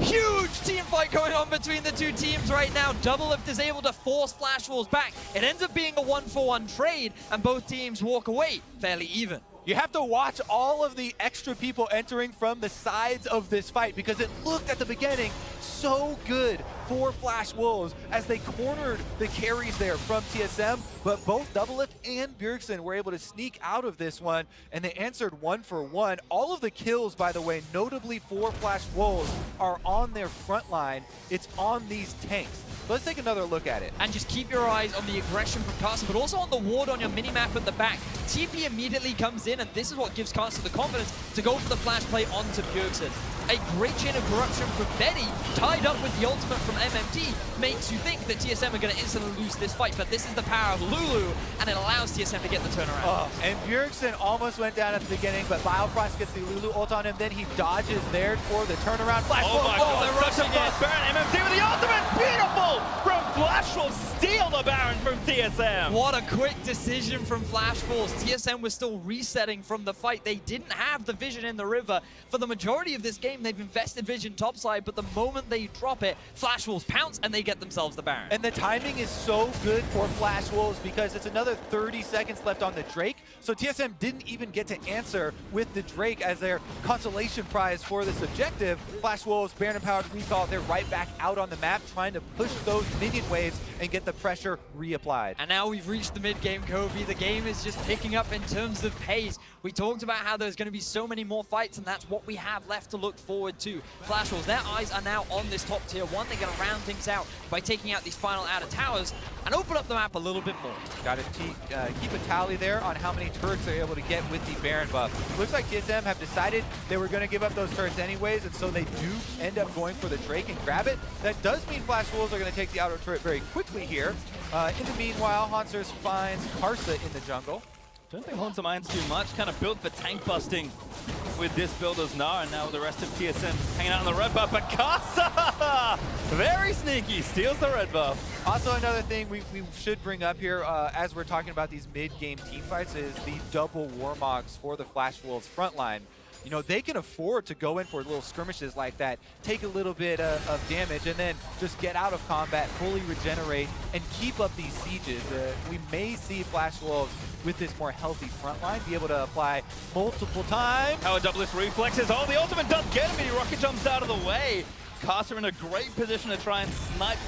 Huge team fight going on between the two teams right now. Doublelift is able to force Flash Walls back. It ends up being a 1-for-1 trade, and both teams walk away fairly even. You have to watch all of the extra people entering from the sides of this fight, because it looked at the beginning so good for Flash Wolves as they cornered the carries there from TSM, but both Doublelift and Bjergsen were able to sneak out of this one, and they answered 1-for-1. All of the kills, by the way, notably for Flash Wolves, are on their front line. It's on these tanks. Let's take another look at it. And just keep your eyes on the aggression from Caster, but also on the ward on your minimap at the back. TP immediately comes in, and this is what gives Caster the confidence to go for the flash play onto Bjergsen. A great chain of corruption from Betty, tied up with the ultimate from MMD, makes you think that TSM are going to instantly lose this fight, but this is the power of Lulu, and it allows TSM to get the turnaround. And Bjergsen almost went down at the beginning, but Biofrost gets the Lulu ult on him, then he dodges there for the turnaround. Flash Oh my God, they're such a rushing fast Baron. MMD with the ultimate, beautiful from Flash will steal the Baron Baron from TSM. What a quick decision from Flash Wolves. TSM was still resetting from the fight. They didn't have the vision in the river. For the majority of this game, they've invested vision topside, but the moment they drop it, Flash Wolves pounce and they get themselves the Baron. And the timing is so good for Flash Wolves because it's another 30 seconds left on the Drake. So TSM didn't even get to answer with the Drake as their consolation prize for this objective. Flash Wolves, Baron-empowered recall, they're right back out on the map trying to push those minion waves and get the pressure reapplied. And now we've reached the mid-game, Kobe. The game is just picking up in terms of pace. We talked about how there's going to be so many more fights, and that's what we have left to look forward to. Flash Wolves, their eyes are now on this top tier 1. They're going to round things out by taking out these final outer towers and open up the map a little bit more. Got to keep a tally there on how many turrets they're able to get with the Baron buff. Looks like TSM have decided they were going to give up those turrets anyways, and so they do end up going for the Drake and grab it. That does mean Flash Wolves are going to take the outer turret very quickly here. In the meanwhile, Hansers finds Karsa in the jungle. Don't think Honza minds too much. Kind of built for tank busting with this build as Gnar, and now the rest of TSM hanging out on the red buff. But Karsa, very sneaky, steals the red buff. Also, another thing we should bring up here as we're talking about these mid-game team fights is the double Warmogs for the Flash Wolves frontline. You know, they can afford to go in for little skirmishes like that, take a little bit of damage, and then just get out of combat, fully regenerate, and keep up these sieges. We may see Flash Wolves with this more healthy front line be able to apply multiple times. How a doubleless reflexes. Oh, the ultimate does get him, and he rocket jumps out of the way. Karsa in a great position to try and snipe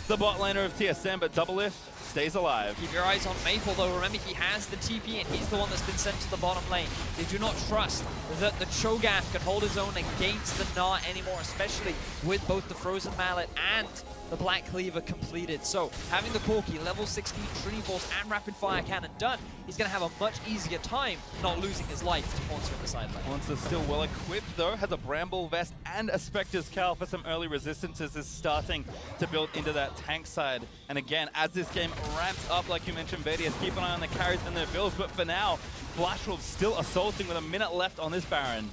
the bot laner of TSM, but doublelift stays alive. Keep your eyes on Maple, though. Remember, he has the TP, and he's the one that's been sent to the bottom lane. They do not trust that the Cho'Gath can hold his own against the Gnar anymore, especially with both the Frozen Mallet and the Black Cleaver completed. So, having the Corki, level 16 Trinity Force, and Rapid Fire Cannon done, he's going to have a much easier time not losing his life to Monster in the side lane. Monster's still well equipped, though. Has a Bramble Vest and a Spectre's Cowl for some early resistances. Is starting to build into that tank side. And again, as this game ramps up, like you mentioned, Vedius, keep an eye on the carries and their builds. But for now, Flash Wolves still assaulting with a minute left on this Baron.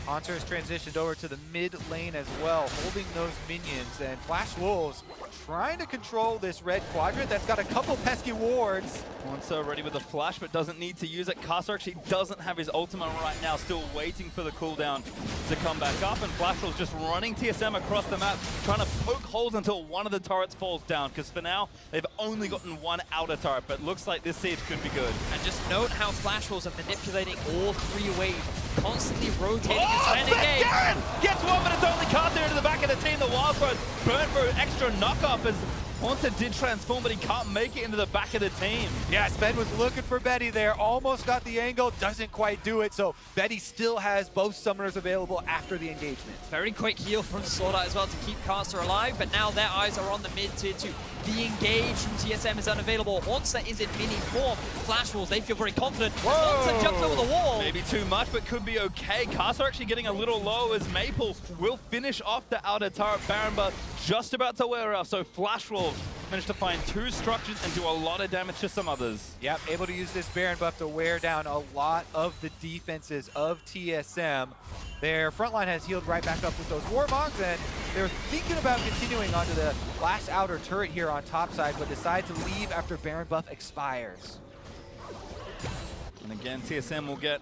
Haunter has transitioned over to the mid lane as well, holding those minions, and Flash Wolves trying to control this red quadrant that's got a couple pesky wards. Haunter ready with the flash, but doesn't need to use it. Karsa actually doesn't have his ultimate right now, still waiting for the cooldown to come back up, and Flash Wolves just running TSM across the map, trying to poke holes until one of the turrets falls down, because for now, they've only gotten one outer turret, but looks like this siege could be good. And just note how Flash Wolves are manipulating all 3 waves, constantly rotating and Oh, spending game. Garen gets one, but it's only Karsa into the back of the team. The Wild Throw burn for an extra knockoff as Haunter did transform, but he can't make it into the back of the team. Yeah, Sven was looking for Betty there, almost got the angle, doesn't quite do it, so Betty still has both summoners available after the engagement. Very quick heal from Sword Art as well to keep Karsa alive, but now their eyes are on the mid tier 2. The engage from TSM is unavailable. Haunter is in mini form. Flash Wolves, they feel very confident. Haunter jumps over the wall. Maybe too much, but could be okay. Karsa actually getting a little low as Maple will finish off the outer turret. Baron buff just about to wear off, so Flash Wolves managed to find 2 structures and do a lot of damage to some others. Yep, able to use this Baron buff to wear down a lot of the defenses of TSM. Their front line has healed right back up with those Warmogs, and they're thinking about continuing onto the last outer turret here on top side, but decide to leave after Baron buff expires. And again, TSM will get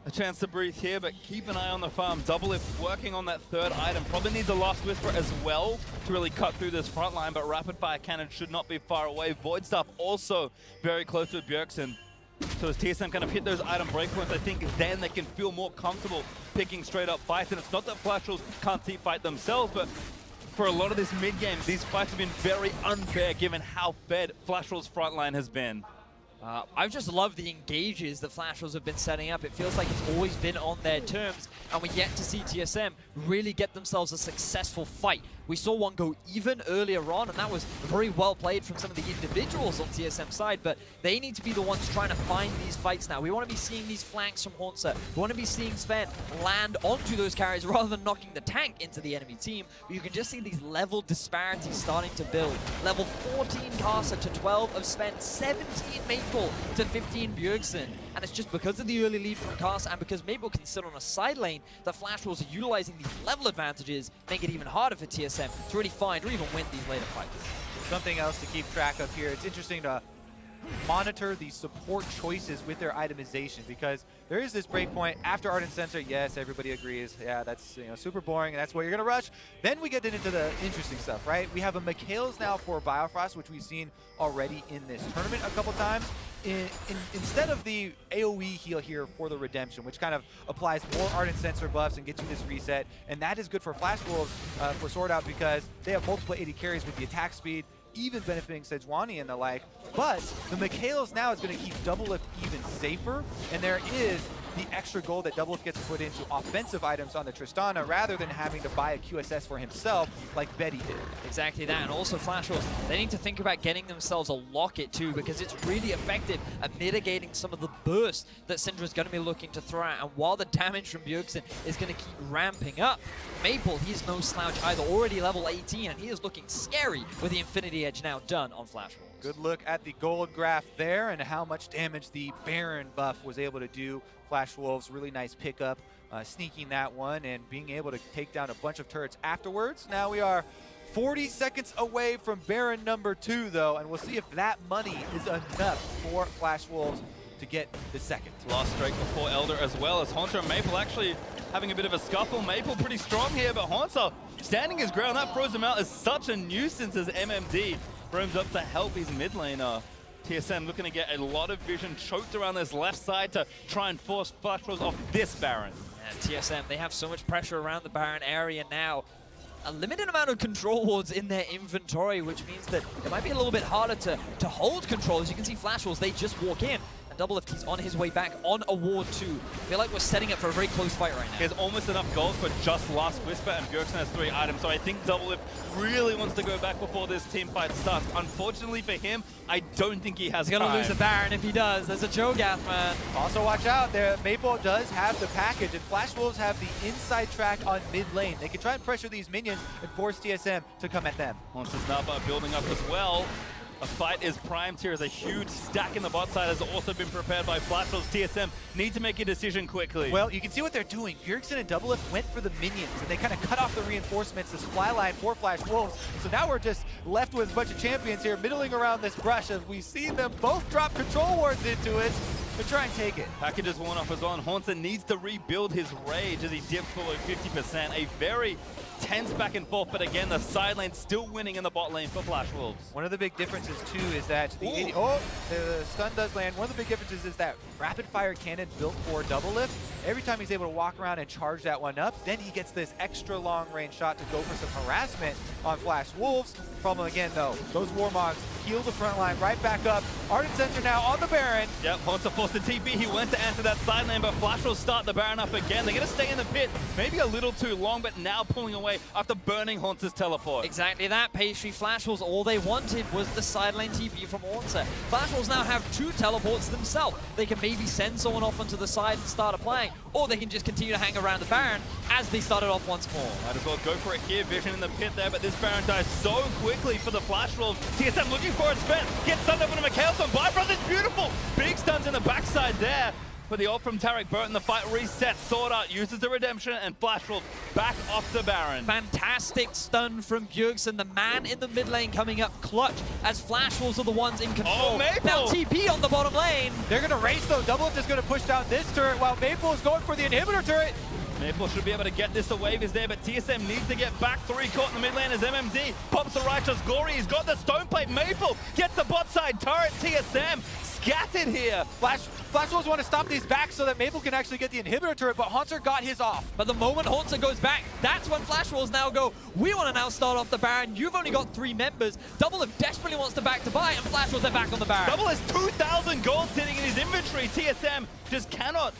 a chance to breathe here, but keep an eye on the farm. Doublelift working on that 3rd item. Probably needs a Last Whisper as well to really cut through this front line, but Rapid Fire Cannon should not be far away. Void Staff also very close with Bjergsen. So as TSM kind of hit those item breakpoints, I think then they can feel more comfortable picking straight up fights. And it's not that Flash Wolves can't team fight themselves, but for a lot of this mid-game, these fights have been very unfair given how fed Flash Wolves' front line has been. I've just loved the engages that Flash Wolves have been setting up. It feels like it's always been on their terms, and we're yet to see TSM really get themselves a successful fight. We saw one go even earlier on, and that was very well played from some of the individuals on TSM side, but they need to be the ones trying to find these fights now. We want to be seeing these flanks from Haunter. We want to be seeing Sven land onto those carries rather than knocking the tank into the enemy team. But you can just see these level disparities starting to build. Level 14 Karsa to 12 of Sven, 17 Maple to 15 Bjergsen. And it's just because of the early lead from Karsa and because Maple can sit on a side lane that Flash Wolves are utilizing these level advantages, make it even harder for TSM to really find or even win these later fights. something else to keep track of here. It's interesting to monitor the support choices with their itemization, because there is this breakpoint after Ardent Sensor. Yes, everybody agrees. Yeah, that's super boring, and that's what you're gonna rush. Then we get into the interesting stuff, right? We have a Mikhail's now for Biofrost, which we've seen already in this tournament a couple times. Instead of the AoE heal here for the Redemption, which kind of applies more Ardent Sensor buffs and gets you this reset, and that is good for Flash Wolves for Sword Out, because they have multiple 80 carries with the attack speed, even benefiting Sejuani and the like. But the Mikhail's now is going to keep Doublelift even safer, and there is the extra gold that Doublelift gets put into offensive items on the Tristana rather than having to buy a QSS for himself like Betty did. Exactly that, and also Flash Wolves, they need to think about getting themselves a locket too, because it's really effective at mitigating some of the burst that Syndra's going to be looking to throw out. And while the damage from Bjergsen is going to keep ramping up, Maple, he's no slouch either, already level 18, and he is looking scary with the Infinity Edge now done on Flash Wolves. Good look at the gold graph there and how much damage the Baron buff was able to do. Flash Wolves, really nice pickup, sneaking that one and being able to take down a bunch of turrets afterwards. Now we are 40 seconds away from Baron number 2, though, and we'll see if that money is enough for Flash Wolves to get the second. Last strike before Elder, as well as Haunter and Maple actually having a bit of a scuffle. Maple pretty strong here, but Haunter standing his ground. That throws him out as such a nuisance as MMD roams up to help his mid laner. TSM looking to get a lot of vision choked around this left side to try and force Flash Wolves off this Baron. And TSM, they have so much pressure around the Baron area now. A limited amount of control wards in their inventory, which means that it might be a little bit harder to hold control. As you can see, Flash Wolves, they just walk in. Doublelift, he's on his way back on a ward 2. I feel like we're setting up for a very close fight right now. He has almost enough gold for just Last Whisper, and Bjergsen has 3 items, so I think Doublelift really wants to go back before this team fight starts. Unfortunately for him, I don't think he has He's gonna lose the Baron if he does. There's a Cho'Gath, man. Also watch out there, Maple does have the package, and Flash Wolves have the inside track on mid lane. They can try and pressure these minions and force TSM to come at them. Monsters now building up as well. A fight is primed here as a huge stack in the bot side has also been prepared by Flash Wolves. TSM need to make a decision quickly. Well, you can see what they're doing. Bjergsen and Doublelift went for the minions, and they kind of cut off the reinforcements, the supply line for Flash Wolves. So now we're just left with a bunch of champions here middling around this brush as we see them both drop control wards into it to try and take it. Package is worn off as well, and Haunter needs to rebuild his rage as he dips below 50%. A very tense back and forth, but again, the side lane still winning in the bot lane for Flash Wolves. One of the big differences too is that the the stun does land. One of the big differences is that rapid fire cannon built for Doublelift. Every time he's able to walk around and charge that one up, then he gets this extra long range shot to go for some harassment on Flash Wolves. Problem again though, those Warmogs heal the front line right back up. Ardent Sensor now on the Baron. Yep, Haunter forced the TP. He went to answer that side lane, but Flash will start the Baron up again. They're going to stay in the pit, maybe a little too long, but now pulling away after burning Haunter's teleport. Exactly that, Pastry. Flash Wolves, all they wanted was the side lane TP from Haunter. Flash Wolves now have 2 teleports themselves. They can maybe send someone off onto the side and start applying, or they can just continue to hang around the Baron as they started off once more. Might as well go for it here. Vision in the pit there, but this Baron dies so quickly for the Flash Wolves. TSM looking for its bet. Gets stunned up on a Mikhail's on Bifrost. It's beautiful. Big stuns in the backside there. But the ult from Tarek Burton, the fight resets. Sword Art uses the Redemption, and Flash Wolves back off the Baron. Fantastic stun from Bjergsen, the man in the mid lane coming up clutch as Flash Wolves are the ones in control. Oh, Maple! Now TP on the bottom lane. They're going to race though. Doublelift is going to push down this turret while Maple is going for the inhibitor turret. Maple should be able to get this. The wave is there, but TSM needs to get back. 3 caught in the mid lane as MMD pops the Righteous Glory. He's got the stone plate. Maple gets the bot side turret. TSM scattered here. Flash Wolves want to stop these back so that Maple can actually get the inhibitor turret, but Haunter got his off. But the moment Haunter goes back, that's when Flash Wolves now go, we want to now start off the Baron. You've only got 3 members. Doublelift desperately wants to back to buy, and Flash Wolves are back on the Baron. Double has 2,000 gold sitting in his inventory. TSM just cannot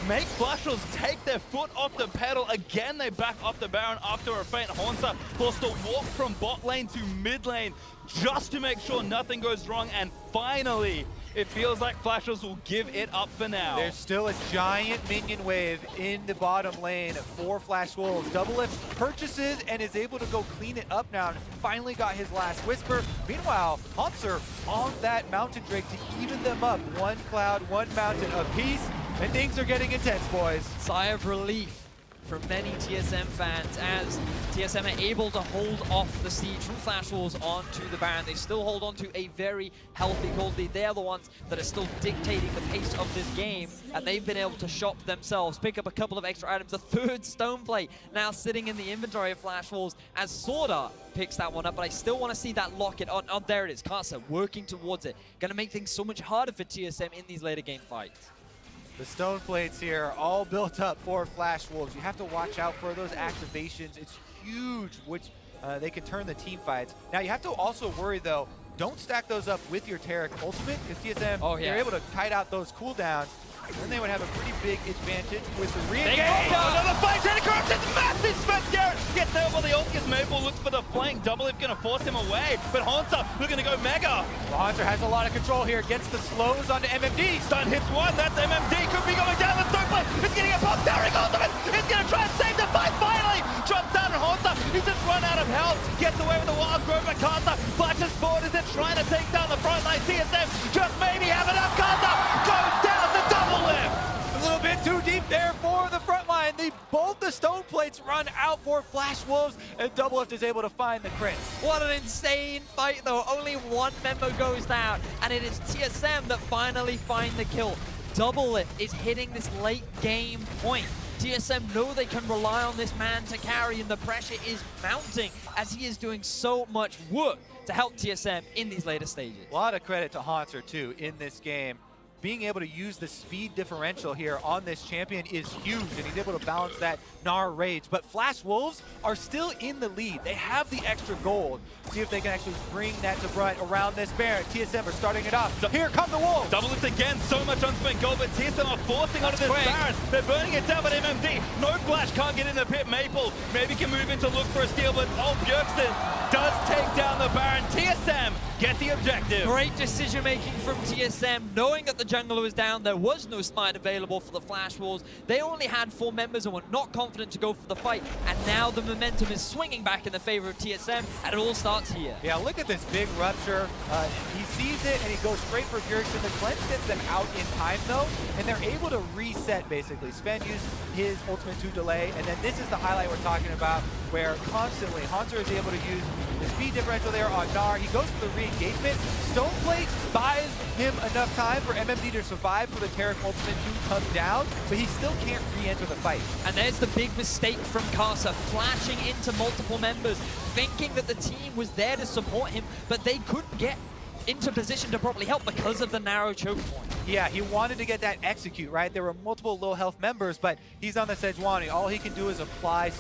make Flash Wolves take their foot off the pedal. Again, they back off the Baron after a feint. Haunter forced to walk from bot lane to mid lane just to make sure nothing goes wrong. And finally, it feels like Flash Wolves will give it up for now. There's still a giant minion wave in the bottom lane for Flash Wolves. Doublelift purchases and is able to go clean it up now and finally got his last Whisper. Meanwhile, Haunter on that Mountain Drake to even them up. 1 cloud, 1 mountain apiece. And things are getting intense, boys. Sigh of relief from many TSM fans as TSM are able to hold off the siege from Flash Wolves onto the Baron. They still hold on to a very healthy gold lead. They're the ones that are still dictating the pace of this game, and they've been able to shop themselves, pick up a couple of extra items. A third stone plate now sitting in the inventory of Flash Wolves as Sorda picks that one up, but I still want to see that locket on. Oh, there it is. Casa working towards it. Going to make things so much harder for TSM in these later game fights. The stone plates here are all built up for Flash Wolves. You have to watch out for those activations. It's huge, which they can turn the team fights. Now you have to also worry though, don't stack those up with your Taric ultimate, because TSM, they're able to kite out those cooldowns. Then they would have a pretty big advantage with the re-engage. Another fight, trying to corrupt it, massive Spence Garrett gets there for the ulti. Maple looks for the flank, Double If gonna force him away, but Haunter looking to go mega. Well, Haunter has a lot of control here, gets the slows onto MMD. Stun hits one, that's MMD, could be going down the stone plate, it's getting a pop, Taric ultimate, it's gonna try and save the fight finally! Drops down and Haunter, he's just run out of health, gets away with the wild growth, but Carter flashes forward as they're trying to take down the front line. TSM just maybe have enough, Carter goes down the Double Lift! A little bit too deep there for the front line. Both the stone plates run out for Flash Wolves, and Double Lift is able to find the crits. What an insane fight though. Only one member goes down, and it is TSM that finally find the kill. Double Lift is hitting this late game point. TSM know they can rely on this man to carry, and the pressure is mounting as he is doing so much work to help TSM in these later stages. A lot of credit to Haunter too in this game. Being able to use the speed differential here on this champion is huge, and he's able to balance that Gnar rage. But Flash Wolves are still in the lead. They have the extra gold. See if they can actually bring that to brunt around this Baron. TSM are starting it off. Here come the Wolves. Double Lift again, so much unspent gold, but TSM are forcing onto this Baron. They're burning it down, but MMD, no flash, can't get in the pit. Maple maybe can move in to look for a steal, but Bjergsen does take down the Baron. TSM get the objective. Great decision making from TSM, knowing that the jungler was down. There was no smite available for the Flash Wolves. They only had 4 members and were not confident to go for the fight, and now the momentum is swinging back in the favor of TSM, and it all starts here. Yeah, look at this big rupture. He sees it and he goes straight for Bjergsen. The cleanse gets them out in time though, and they're able to reset basically. Sven used his ultimate to delay, and then this is the highlight we're talking about, where constantly Haunter is able to use the speed differential there on Gnar. He goes for the re-engagement. Stoneplate buys him enough time for MMD to survive for the Taric ultimate to come down, but he still can't re-enter the fight. And there's the big mistake from Casa, flashing into multiple members, thinking that the team was there to support him, but they couldn't get into position to properly help because of the narrow choke point. Yeah, he wanted to get that execute, right? There were multiple low health members, but he's on the Sejuani. All he can do is apply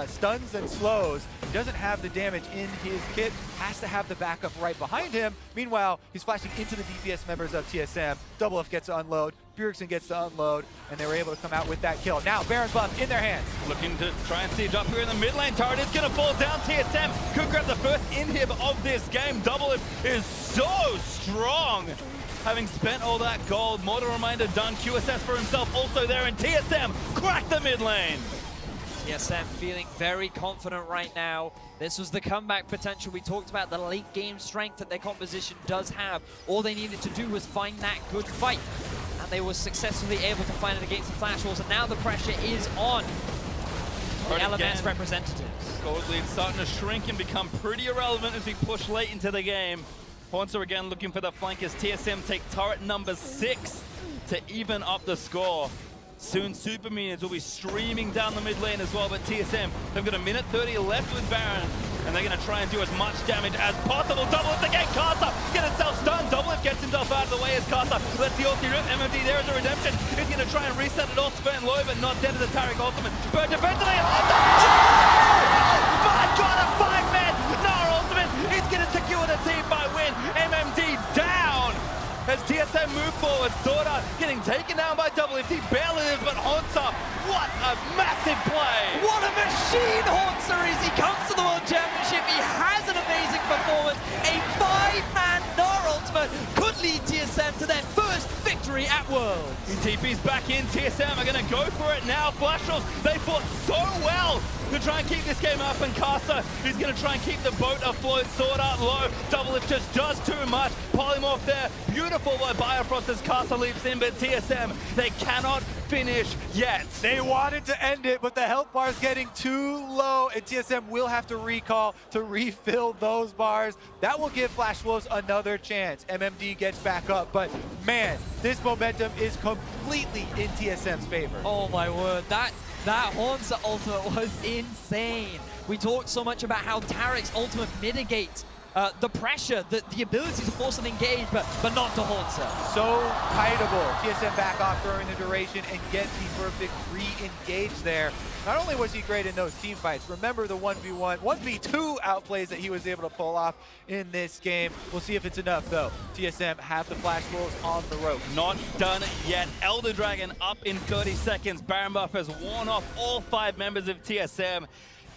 stuns and slows. He doesn't have the damage in his kit, has to have the backup right behind him. Meanwhile, he's flashing into the DPS members of TSM. Double F gets to unload, Bjergsen gets to unload, and they were able to come out with that kill. Now, Baron's buff in their hands. Looking to try and siege up here in the mid lane. Turret is going to fall down. TSM could grab the first inhib of this game. Double Lift is so strong. Having spent all that gold, Mortal Reminder done. QSS for himself also there, and TSM cracked the mid lane. TSM feeling very confident right now. This was the comeback potential. We talked about the late game strength that their composition does have. All they needed to do was find that good fight, and they were successfully able to find it against the Flash Wolves, and now the pressure is on the LMS representatives. Gold lead starting to shrink and become pretty irrelevant as we push late into the game. Haunter again looking for the flank as TSM take turret number 6 to even up the score. Soon Super Minions will be streaming down the mid lane as well, but TSM, they've got a minute 30 left with Baron, and they're going to try and do as much damage as possible. Double Lift again, Carter get himself stunned. Double Lift gets himself out of the way as Carter lets the ulti rip. MMD there is a redemption. He's going to try and reset it off, spend low, but not dead to the Taric ultimate. But defensively, Haunter! Oh! My God, a 5-man Gnar ultimate. He's going to secure the team by win. MMD down. As TSM move forward, Sorda getting taken down by Double Lift. He barely lives, but Haunter, what a massive play! What a machine Haunter is! He comes to the World Championship, he has an amazing performance. A 5-man Gnar ultimate could lead TSM to their first victory at Worlds. TP's back in, TSM are going to go for it now. Flash Wolves, they fought so well to try and keep this game up, and Casa is going to try and keep the boat afloat. Sword Art low, Doublelift just does too much. Polymorph there, beautiful by Biofrost as Casa leaps in, but TSM, they cannot finish yet. They wanted to end it, but the health bar is getting too low, and TSM will have to recall to refill those bars. That will give Flash Wolves another chance. MMD gets back up, but man, this momentum is completely in TSM's favor. Oh my word, that Haunter ultimate was insane. We talked so much about how Tarek's ultimate mitigates the pressure, the ability to force an engage, but not to Haunter. So fightable. TSM back off during the duration and get the perfect re-engage there. Not only was he great in those team fights, remember the 1v1, 1v2 outplays that he was able to pull off in this game. We'll see if it's enough though. TSM have the Flash Wolves on the rope. Not done yet. Elder Dragon up in 30 seconds. Baron Buff has worn off all 5 members of TSM.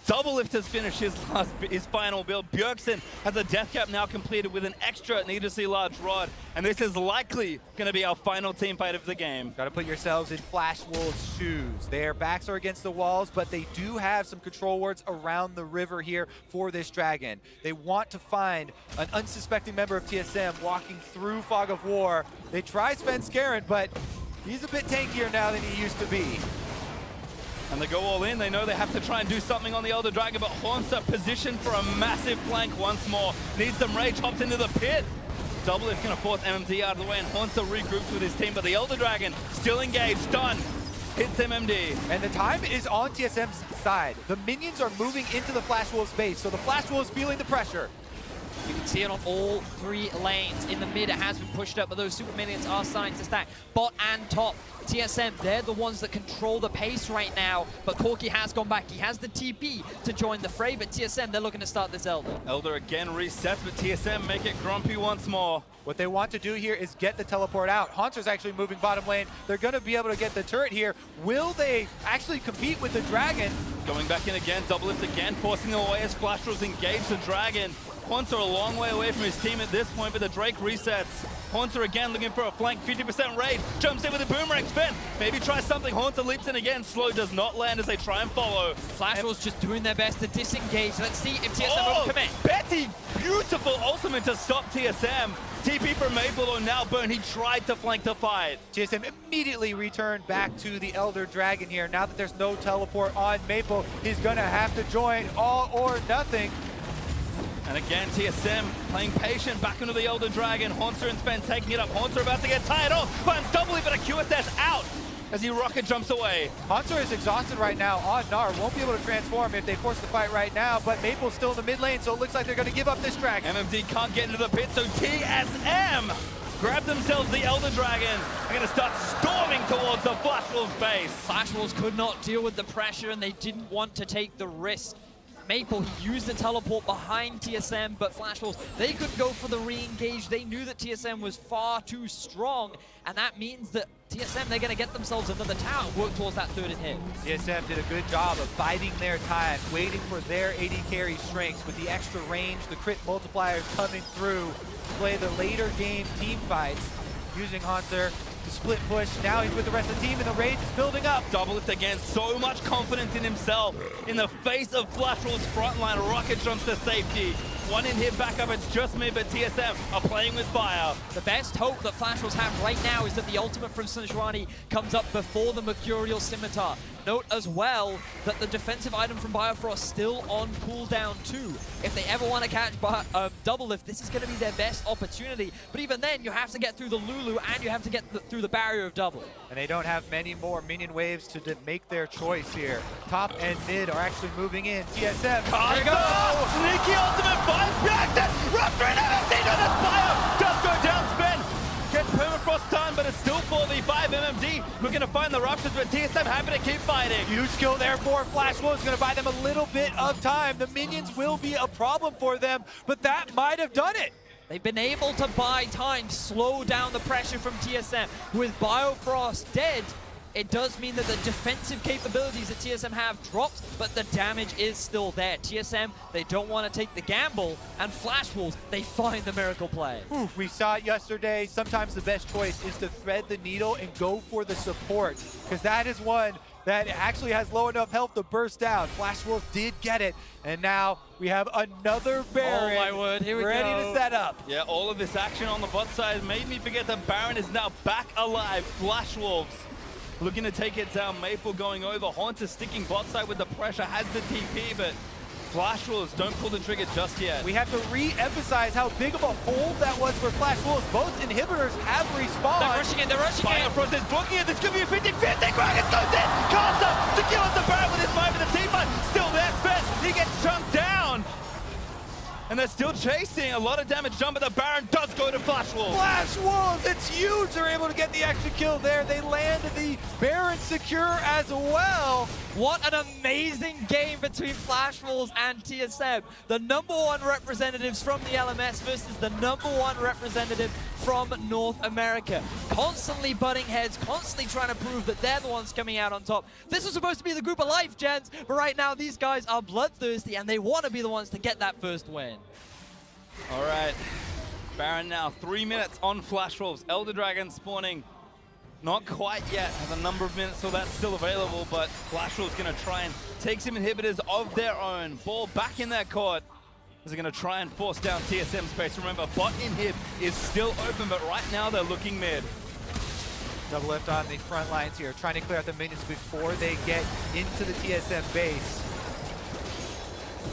Doublelift has finished his final build. Bjergsen has a death cap now completed with an extra needlessly large rod. And this is likely going to be our final team fight of the game. Got to put yourselves in Flash Wolves' shoes. Their backs are against the walls, but they do have some control wards around the river here for this dragon. They want to find an unsuspecting member of TSM walking through Fog of War. They try Sven Skaren, but he's a bit tankier now than he used to be. And they go all in. They know they have to try and do something on the Elder Dragon, but Haunter positioned for a massive flank once more. Needs some rage, hops into the pit. Doublelift going to force MMD out of the way, and Haunter regroups with his team, but the Elder Dragon still engaged, stunned. Hits MMD. And the time is on TSM's side. The minions are moving into the Flash Wolves base, so the Flash Wolves feeling the pressure. You can see it on all 3 lanes. In the mid, it has been pushed up, but those super minions are starting to stack. Bot and top. TSM, they're the ones that control the pace right now, but Corki has gone back. He has the TP to join the fray, but TSM, they're looking to start this Elder. Elder again resets, but TSM make it grumpy once more. What they want to do here is get the teleport out. Haunter's actually moving bottom lane. They're going to be able to get the turret here. Will they actually compete with the dragon? Going back in again, Doublelift again, forcing them away as Flash Wolves engage the dragon. Haunter a long way away from his team at this point, but the Drake resets. Haunter again looking for a flank, 50% raid, jumps in with a boomerang spin. Maybe try something. Haunter leaps in again. Slow does not land as they try and follow. Flash Wolves just doing their best to disengage. Let's see if TSM will commit. Betty, beautiful ultimate to stop TSM. TP from Maple on now burn. He tried to flank the fight. TSM immediately returned back to the Elder Dragon here. Now that there's no teleport on Maple, he's going to have to join all or nothing. And again, TSM playing patient back into the Elder Dragon. Haunter and Sven taking it up. Haunter about to get tied off. Finds Doublelift, but a QSS out as he rocket jumps away. Haunter is exhausted right now on Gnar. Won't be able to transform if they force the fight right now, but Maple's still in the mid lane, so it looks like they're going to give up this dragon. MMD can't get into the pit, so TSM grab themselves the Elder Dragon. They're going to start storming towards the Flash Wolves base. Flash Wolves could not deal with the pressure, and they didn't want to take the risk. Maple, he used the teleport behind TSM, but Flash Wolves, they couldn't go for the re-engage. They knew that TSM was far too strong, and that means that TSM, they're going to get themselves another tower and work towards that 3rd hit. TSM did a good job of biding their time, waiting for their AD carry strengths with the extra range, the crit multipliers coming through to play the later game team fights, using Haunter to split push. Now he's with the rest of the team, and the rage is building up. Doublelift again, so much confidence in himself. In the face of Flash Wolves' frontline, rocket jumps to safety. 1 in here back up, it's just me, but TSM are playing with fire. The best hope that Flash Wolves have right now is that the ultimate from Sejuani comes up before the Mercurial Scimitar. Note as well that the defensive item from Biofrost still on cooldown too. If they ever want to catch Doublelift, this is going to be their best opportunity. But even then, you have to get through the Lulu and you have to get through the barrier of Double. And they don't have many more minion waves to make their choice here. Top and mid are actually moving in. TSM, here we go! Sneaky ultimate fight, Bjergsen! Rupture and MMD to the fire! Does go down, Sven! Gets permafrost time, but it's still 4v5. MMD looking to find the ruptures, but TSM happy to keep fighting. Huge skill there for Flash Wolves, going to buy them a little bit of time. The minions will be a problem for them, but that might have done it. They've been able to buy time, slow down the pressure from TSM. With Biofrost dead, it does mean that the defensive capabilities that TSM have dropped, but the damage is still there. TSM, they don't want to take the gamble, and Flash Wolves, they find the miracle play. Oof, we saw it yesterday. Sometimes the best choice is to thread the needle and go for the support, because that is one that actually has low enough health to burst down. Flash Wolf did get it, and now we have another Baron Oh my word, here we ready go. to set up. Yeah, all of this action on the bot side made me forget that Baron is now back alive. Flash Wolves looking to take it down. Maple going over. Haunter sticking bot side with the pressure, has the TP, but Flash Wolves don't pull the trigger just yet. We have to re-emphasize how big of a hold that was for Flash Wolves. Both inhibitors have respawned. They're rushing in, they're rushing in. Final process blocking it. This could be a 50-50. Gragas goes in. Carter secures the Baron with his fight with the team fight. Still there, Spence. He gets chunked down. And they're still chasing. A lot of damage done, but the Baron does go to Flash Wolves. Flash Wolves, it's huge. They're able to get the extra kill there. They landed the Baron secure as well. What an amazing game between Flash Wolves and TSM. The #1 representatives from the LMS versus the #1 representative from North America. Constantly butting heads, constantly trying to prove that they're the ones coming out on top. This was supposed to be the group of life, gents, but right now these guys are bloodthirsty and they want to be the ones to get that first win. All right, Baron now 3 minutes on Flash Wolves. Elder Dragon spawning. Not quite yet, has a number of minutes till that's still available, but Flash Wolves gonna try and take some inhibitors of their own. Ball back in their court. They're gonna try and force down TSM space. Remember, bot inhib is still open, but right now they're looking mid. Double lift on the front lines here, trying to clear out the minions before they get into the TSM base.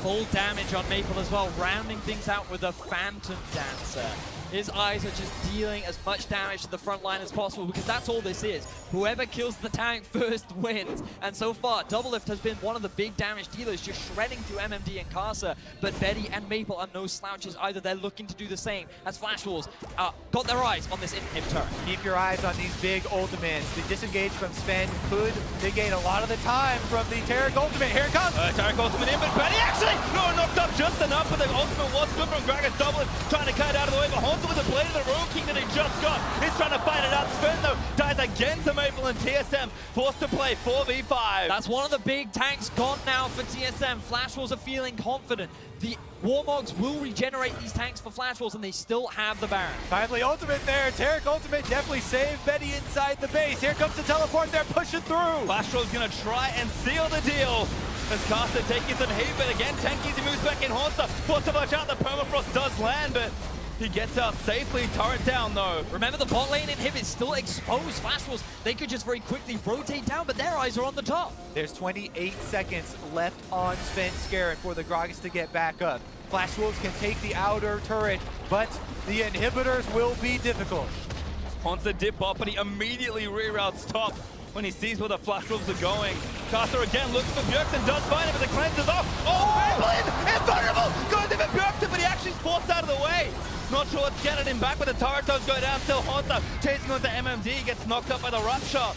Full damage on Maple as well, rounding things out with a Phantom Dancer. His eyes are just dealing as much damage to the front line as possible because that's all this is. Whoever kills the tank first wins. And so far, Double Lift has been one of the big damage dealers, just shredding through MMD and Casa. But Betty and Maple are no slouches either. They're looking to do the same as Flash Wolves got their eyes on this inhib turret. Keep your eyes on these big ultimates. The disengage from Sven could negate a lot of the time from the Tarek ultimate. Here it comes. Tarek ultimate in, but Betty actually knocked up just enough, but the ultimate was good from Gragas. Double Lift trying to cut it out of the way, but Haunter with the blade of the Royal King that he just got. He's trying to fight it out. Sven though dies again to Maple, and TSM forced to play 4v5. That's one of the big tanks gone now for TSM. Flash Wolves are feeling confident. The Warmogs will regenerate these tanks for Flash Wolves, and they still have the Baron. Timely ultimate there. Tarek ultimate definitely saved Betty inside the base. Here comes the teleport. They're pushing through. Flash Wolves gonna try and seal the deal. As Caster taking some heat, but again, Tanky moves back in. Haunter forced to watch out. The permafrost does land, but he gets out safely. Turret down though. Remember, the bot lane inhib is still exposed. Flash Wolves, they could just very quickly rotate down, but their eyes are on the top. There's 28 seconds left on Sven Scarron for the Gragas to get back up. Flash Wolves can take the outer turret, but the inhibitors will be difficult. Haunter dip bot, but he immediately reroutes top when he sees where the Flash Wolves are going. Caster again looks for Bjergsen, does find him, but the cleanse is off. Oh, Maple invulnerable! Goes in for Bjergsen, but he actually is forced out of the way. Not sure what's getting him back, but the turret does go down. Still Haunter chasing onto MMD, gets knocked up by the Rupture.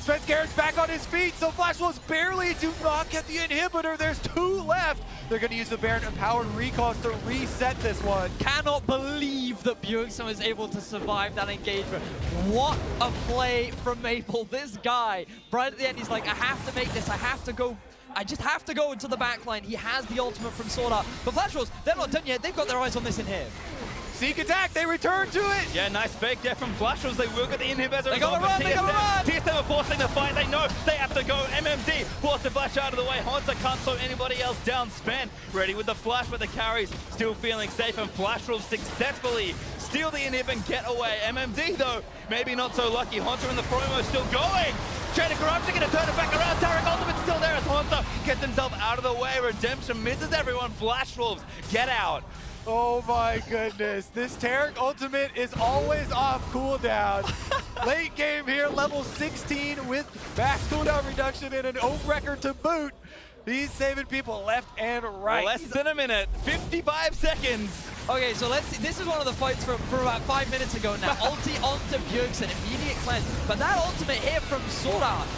Sven Scarron's back on his feet, so Flash Wolves barely do not get the inhibitor. There's 2 left. They're going to use the Baron Empowered Recalls to reset this one. Cannot believe that Bjergsen was able to survive that engagement. What a play from Maple. This guy, right at the end, he's like, I have to make this. I have to go. I just have to go into the backline. He has the ultimate from Sword Art. But Flash Wolves, they're not done yet. They've got their eyes on this inhib. Seek attack, they return to it. Yeah, nice fake there from Flash Wolves. They will get the inhib as a They gotta run, they gotta run. TSM are forcing the fight. They know they have to go. MMD forced to flash out of the way. Haunter can't slow anybody else down. Sven ready with the flash, but the carries still feeling safe, and Flash Wolves successfully steal the inhib and get away. MMD though, maybe not so lucky. Haunter in the promo still going. Chain of Corruption gonna turn it back around. Tarek ultimate still there as Haunter gets himself out of the way. Redemption misses everyone. Flash Wolves get out. Oh my goodness, this Tarek ultimate is always off cooldown. Late game here, level 16 with max cooldown reduction and an own record to boot. He's saving people left and right. Less than a minute, 55 seconds. Okay, so let's see. This is one of the fights from about 5 minutes ago now. Ulti onto Bjergsen, immediate cleanse. But that ultimate here from Sword Art,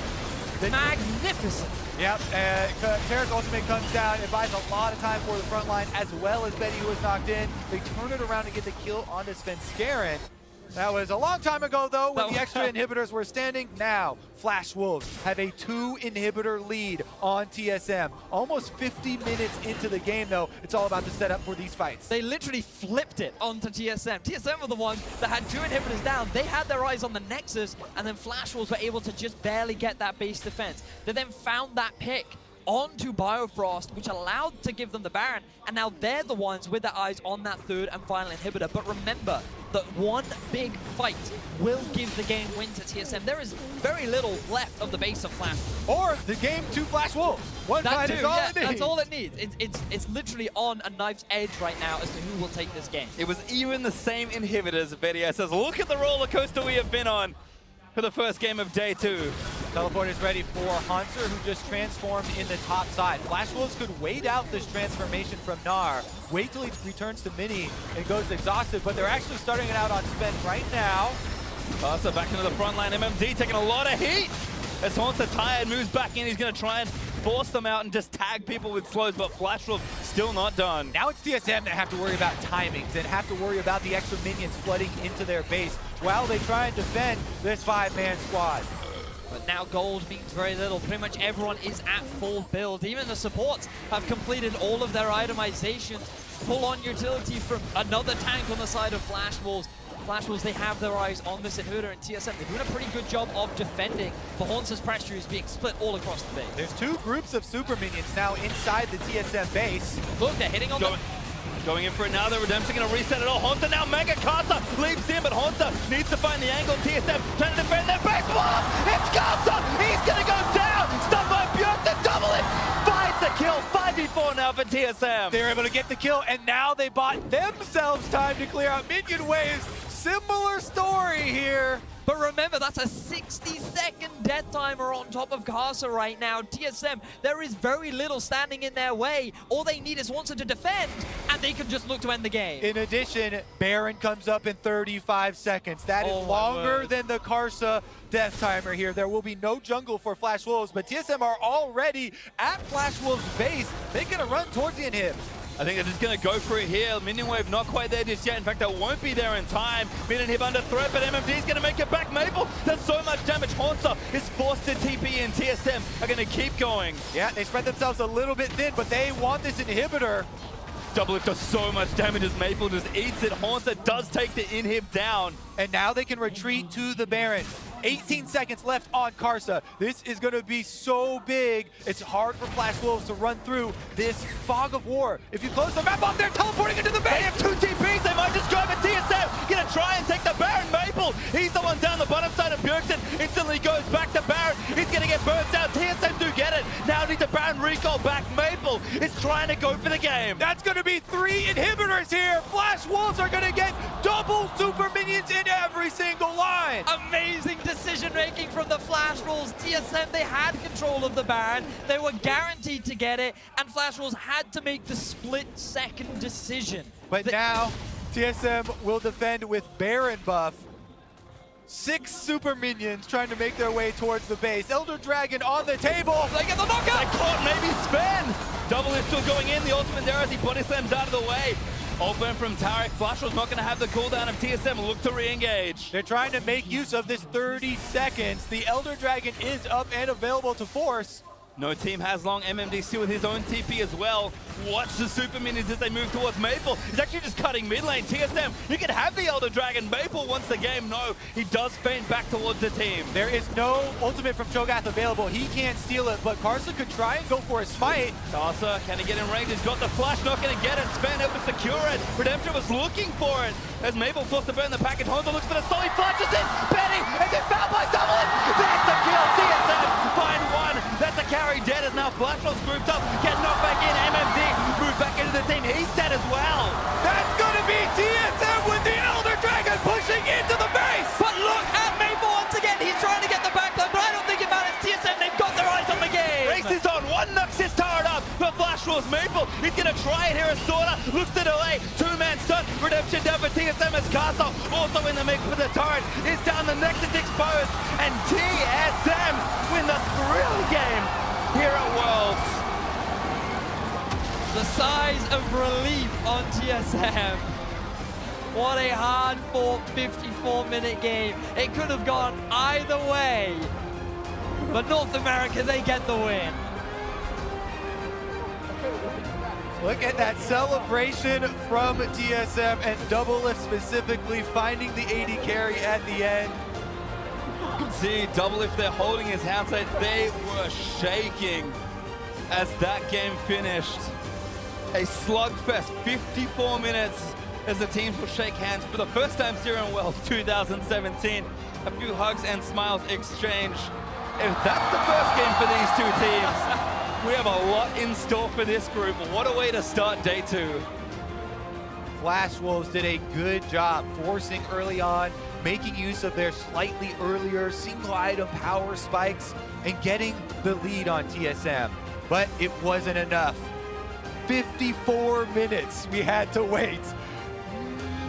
magnificent. Yep, Tarek's ultimate comes down. It buys a lot of time for the front line, as well as Betty, who was knocked in. They turn it around and get the kill onto Sven Scarron. That was a long time ago, though, when the extra inhibitors were standing. Now, Flash Wolves have a 2-inhibitor lead on TSM. Almost 50 minutes into the game, though. It's all about the setup for these fights. They literally flipped it onto TSM. TSM were the ones that had 2 inhibitors down. They had their eyes on the Nexus, and then Flash Wolves were able to just barely get that base defense. They then found that pick onto Biofrost, which allowed to give them the Baron, and now they're the ones with their eyes on that 3rd and final inhibitor. But remember that one big fight will give the game win to TSM. There is very little left of the base of Flash. Or the game to Flash Wolves. One fight is all it needs. That's all it needs. It's literally on a knife's edge right now as to who will take this game. It was even the same inhibitors. Bedia says, look at the roller coaster we have been on for the first game of day 2. Teleport is ready for Hanser, who just transformed in the top side. Flash Wolves could wait out this transformation from Gnar, wait till he returns to Mini and goes exhausted, but they're actually starting it out on Sven right now. Asa back into the front line. MMD taking a lot of heat. As Hanser tired, moves back in. He's going to try and force them out and just tag people with slows, but Flash Wolves still not done. Now it's TSM that have to worry about timings and have to worry about the extra minions flooding into their base while they try and defend this 5-man squad. But now gold means very little. Pretty much everyone is at full build. Even the supports have completed all of their itemizations. Full-on utility from another tank on the side of Flash Wolves. Flash Wolves, they have their eyes on this inhibitor, and TSM, they're doing a pretty good job of defending. But Haunter's pressure is being split all across the base. There's 2 groups of super minions now inside the TSM base. Look, they're hitting on Going in for it now, the Redemption going to reset it all. Haunter now, Mega Casa leaps in, but Haunter needs to find the angle. TSM trying to defend their base. Whoa! It's Casa! He's going to go down! Stunned by Björk to double it! Finds the kill, 5v4 now for TSM. They're able to get the kill, and now they bought themselves time to clear out minion waves. Similar story here. But remember, that's a 60-second death timer on top of Casa right now. TSM, there is very little standing in their way. All they need is Haunter to defend, and they can just look to end the game. In addition, Baron comes up in 35 seconds. That is longer than the Karsa death timer here. There will be no jungle for Flash Wolves, but TSM are already at Flash Wolves' base. They're going to run towards the inhib. I think they're just going to go for it here. Minion wave not quite there just yet. In fact, that won't be there in time. Minion hip under threat, but MMD is going to make it back. Maple does so much damage. Haunter is forced to TP, and TSM are going to keep going. Yeah, they spread themselves a little bit thin, but they want this inhibitor. Double Lift does so much damage as Maple just eats it. Haunter does take the inhib down. And now they can retreat to the Baron. 18 seconds left on Karsa. This is going to be so big. It's hard for Flash Wolves to run through this fog of war. If you close the map off, they're teleporting into the base. They have 2 TPs. They might just go for TSM. Gonna try and take the Baron. Maple, he's the one down the bottom side of Bjergsen. Instantly goes back to Baron. He's gonna get burnt out. TSM do get it. Now need the Baron recall back. Maple is trying to go for the game. That's going to be 3 inhibitors here. Flash Wolves are going to get double super minions in every single line. Amazing decision making from the Flash Wolves. TSM, they had control of the Baron. They were guaranteed to get it, and Flash Wolves had to make the split-second decision. But now, TSM will defend with Baron buff. 6 super minions trying to make their way towards the base. Elder Dragon on the table. They get the knockout. They caught maybe Sven. Double is still going in. The ultimate there as he body slams out of the way. Ult burn from Tarek. Flash was not going to have the cooldown of TSM. Look to re-engage. They're trying to make use of this 30 seconds. The Elder Dragon is up and available to force. No team has long. MMD still with his own TP as well. Watch the super minions as they move towards Maple. He's actually just cutting mid lane. TSM, you can have the Elder Dragon. Maple wants the game. No, he does feint back towards the team. There is no ultimate from Cho'Gath available. He can't steal it, but Karsa could try and go for a smite. Karsa, can he get in range? He's got the flash, not going to get it. Sven able to secure it. Redemption was looking for it. As Maple forced to burn the package. Honda looks for the solid flashes in. Benny, and then fouled by Double It. That's the kill. TSM find one. That's a carry dead as now Flash was grouped up. Get knocked back in. MMD moved back into the team. He's dead as well. That's going to be TSM with the Elder Dragon pushing into the base. But look at Maple once again. He's trying to get the backline, but I don't think it matters. TSM, they've got their eyes on the game. Race is on. One Nuxus turret up for Flash Wolves. Maple, he's going to try it here as Sorta. Looks to delay. 2-man stun. Redemption down for TSM as Castle. Also in the mix for the turret. Is down. The Nexus exposed. And TSM win the thrill game here at Worlds. The size of relief on TSM. What a hard-fought 54-minute game. It could have gone either way. But North America, they get the win. Look at that celebration from TSM and Double Lift specifically finding the 80 carry at the end. See, Double Lift, they're holding his hands. They were shaking as that game finished. A slugfest, 54 minutes as the teams will shake hands for the first time here in Worlds 2017. A few hugs and smiles exchanged. If that's the first game for these two teams, we have a lot in store for this group. What a way to start day 2. Flash Wolves did a good job forcing early on, making use of their slightly earlier single item power spikes and getting the lead on TSM. But it wasn't enough. 54 minutes we had to wait.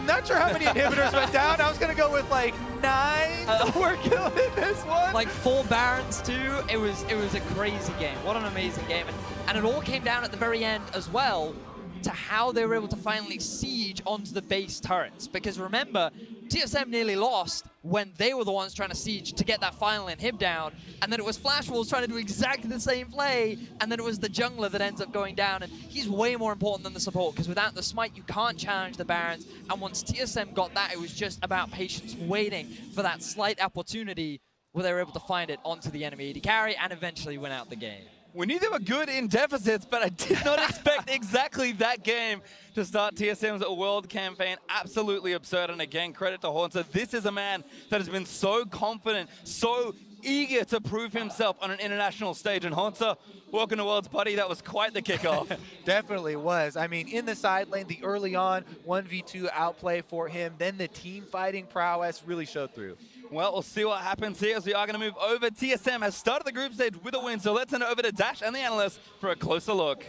Not sure how many inhibitors went down. I was gonna go with like 9. We're killing this one. Like 4 Barons too. It was a crazy game. What an amazing game. And it all came down at the very end as well to how they were able to finally siege onto the base turrets. Because remember, TSM nearly lost when they were the ones trying to siege to get that final inhib down, and then it was Flash Wolves trying to do exactly the same play, and then it was the jungler that ends up going down, and he's way more important than the support, because without the smite, you can't challenge the Barons, and once TSM got that, it was just about patience waiting for that slight opportunity where they were able to find it onto the enemy AD carry, and eventually win out the game. We knew they were good in deficits, but I did not expect exactly that game to start TSM's world campaign. Absolutely absurd, and again, credit to Haunter. This is a man that has been so confident, so eager to prove himself on an international stage. And Haunter, welcome to Worlds, buddy. That was quite the kickoff. Definitely was. I mean, in the side lane, the early on 1v2 outplay for him, then the team fighting prowess really showed through. Well, we'll see what happens here as we are going to move over. TSM has started the group stage with a win, so let's send it over to Dash and the analysts for a closer look.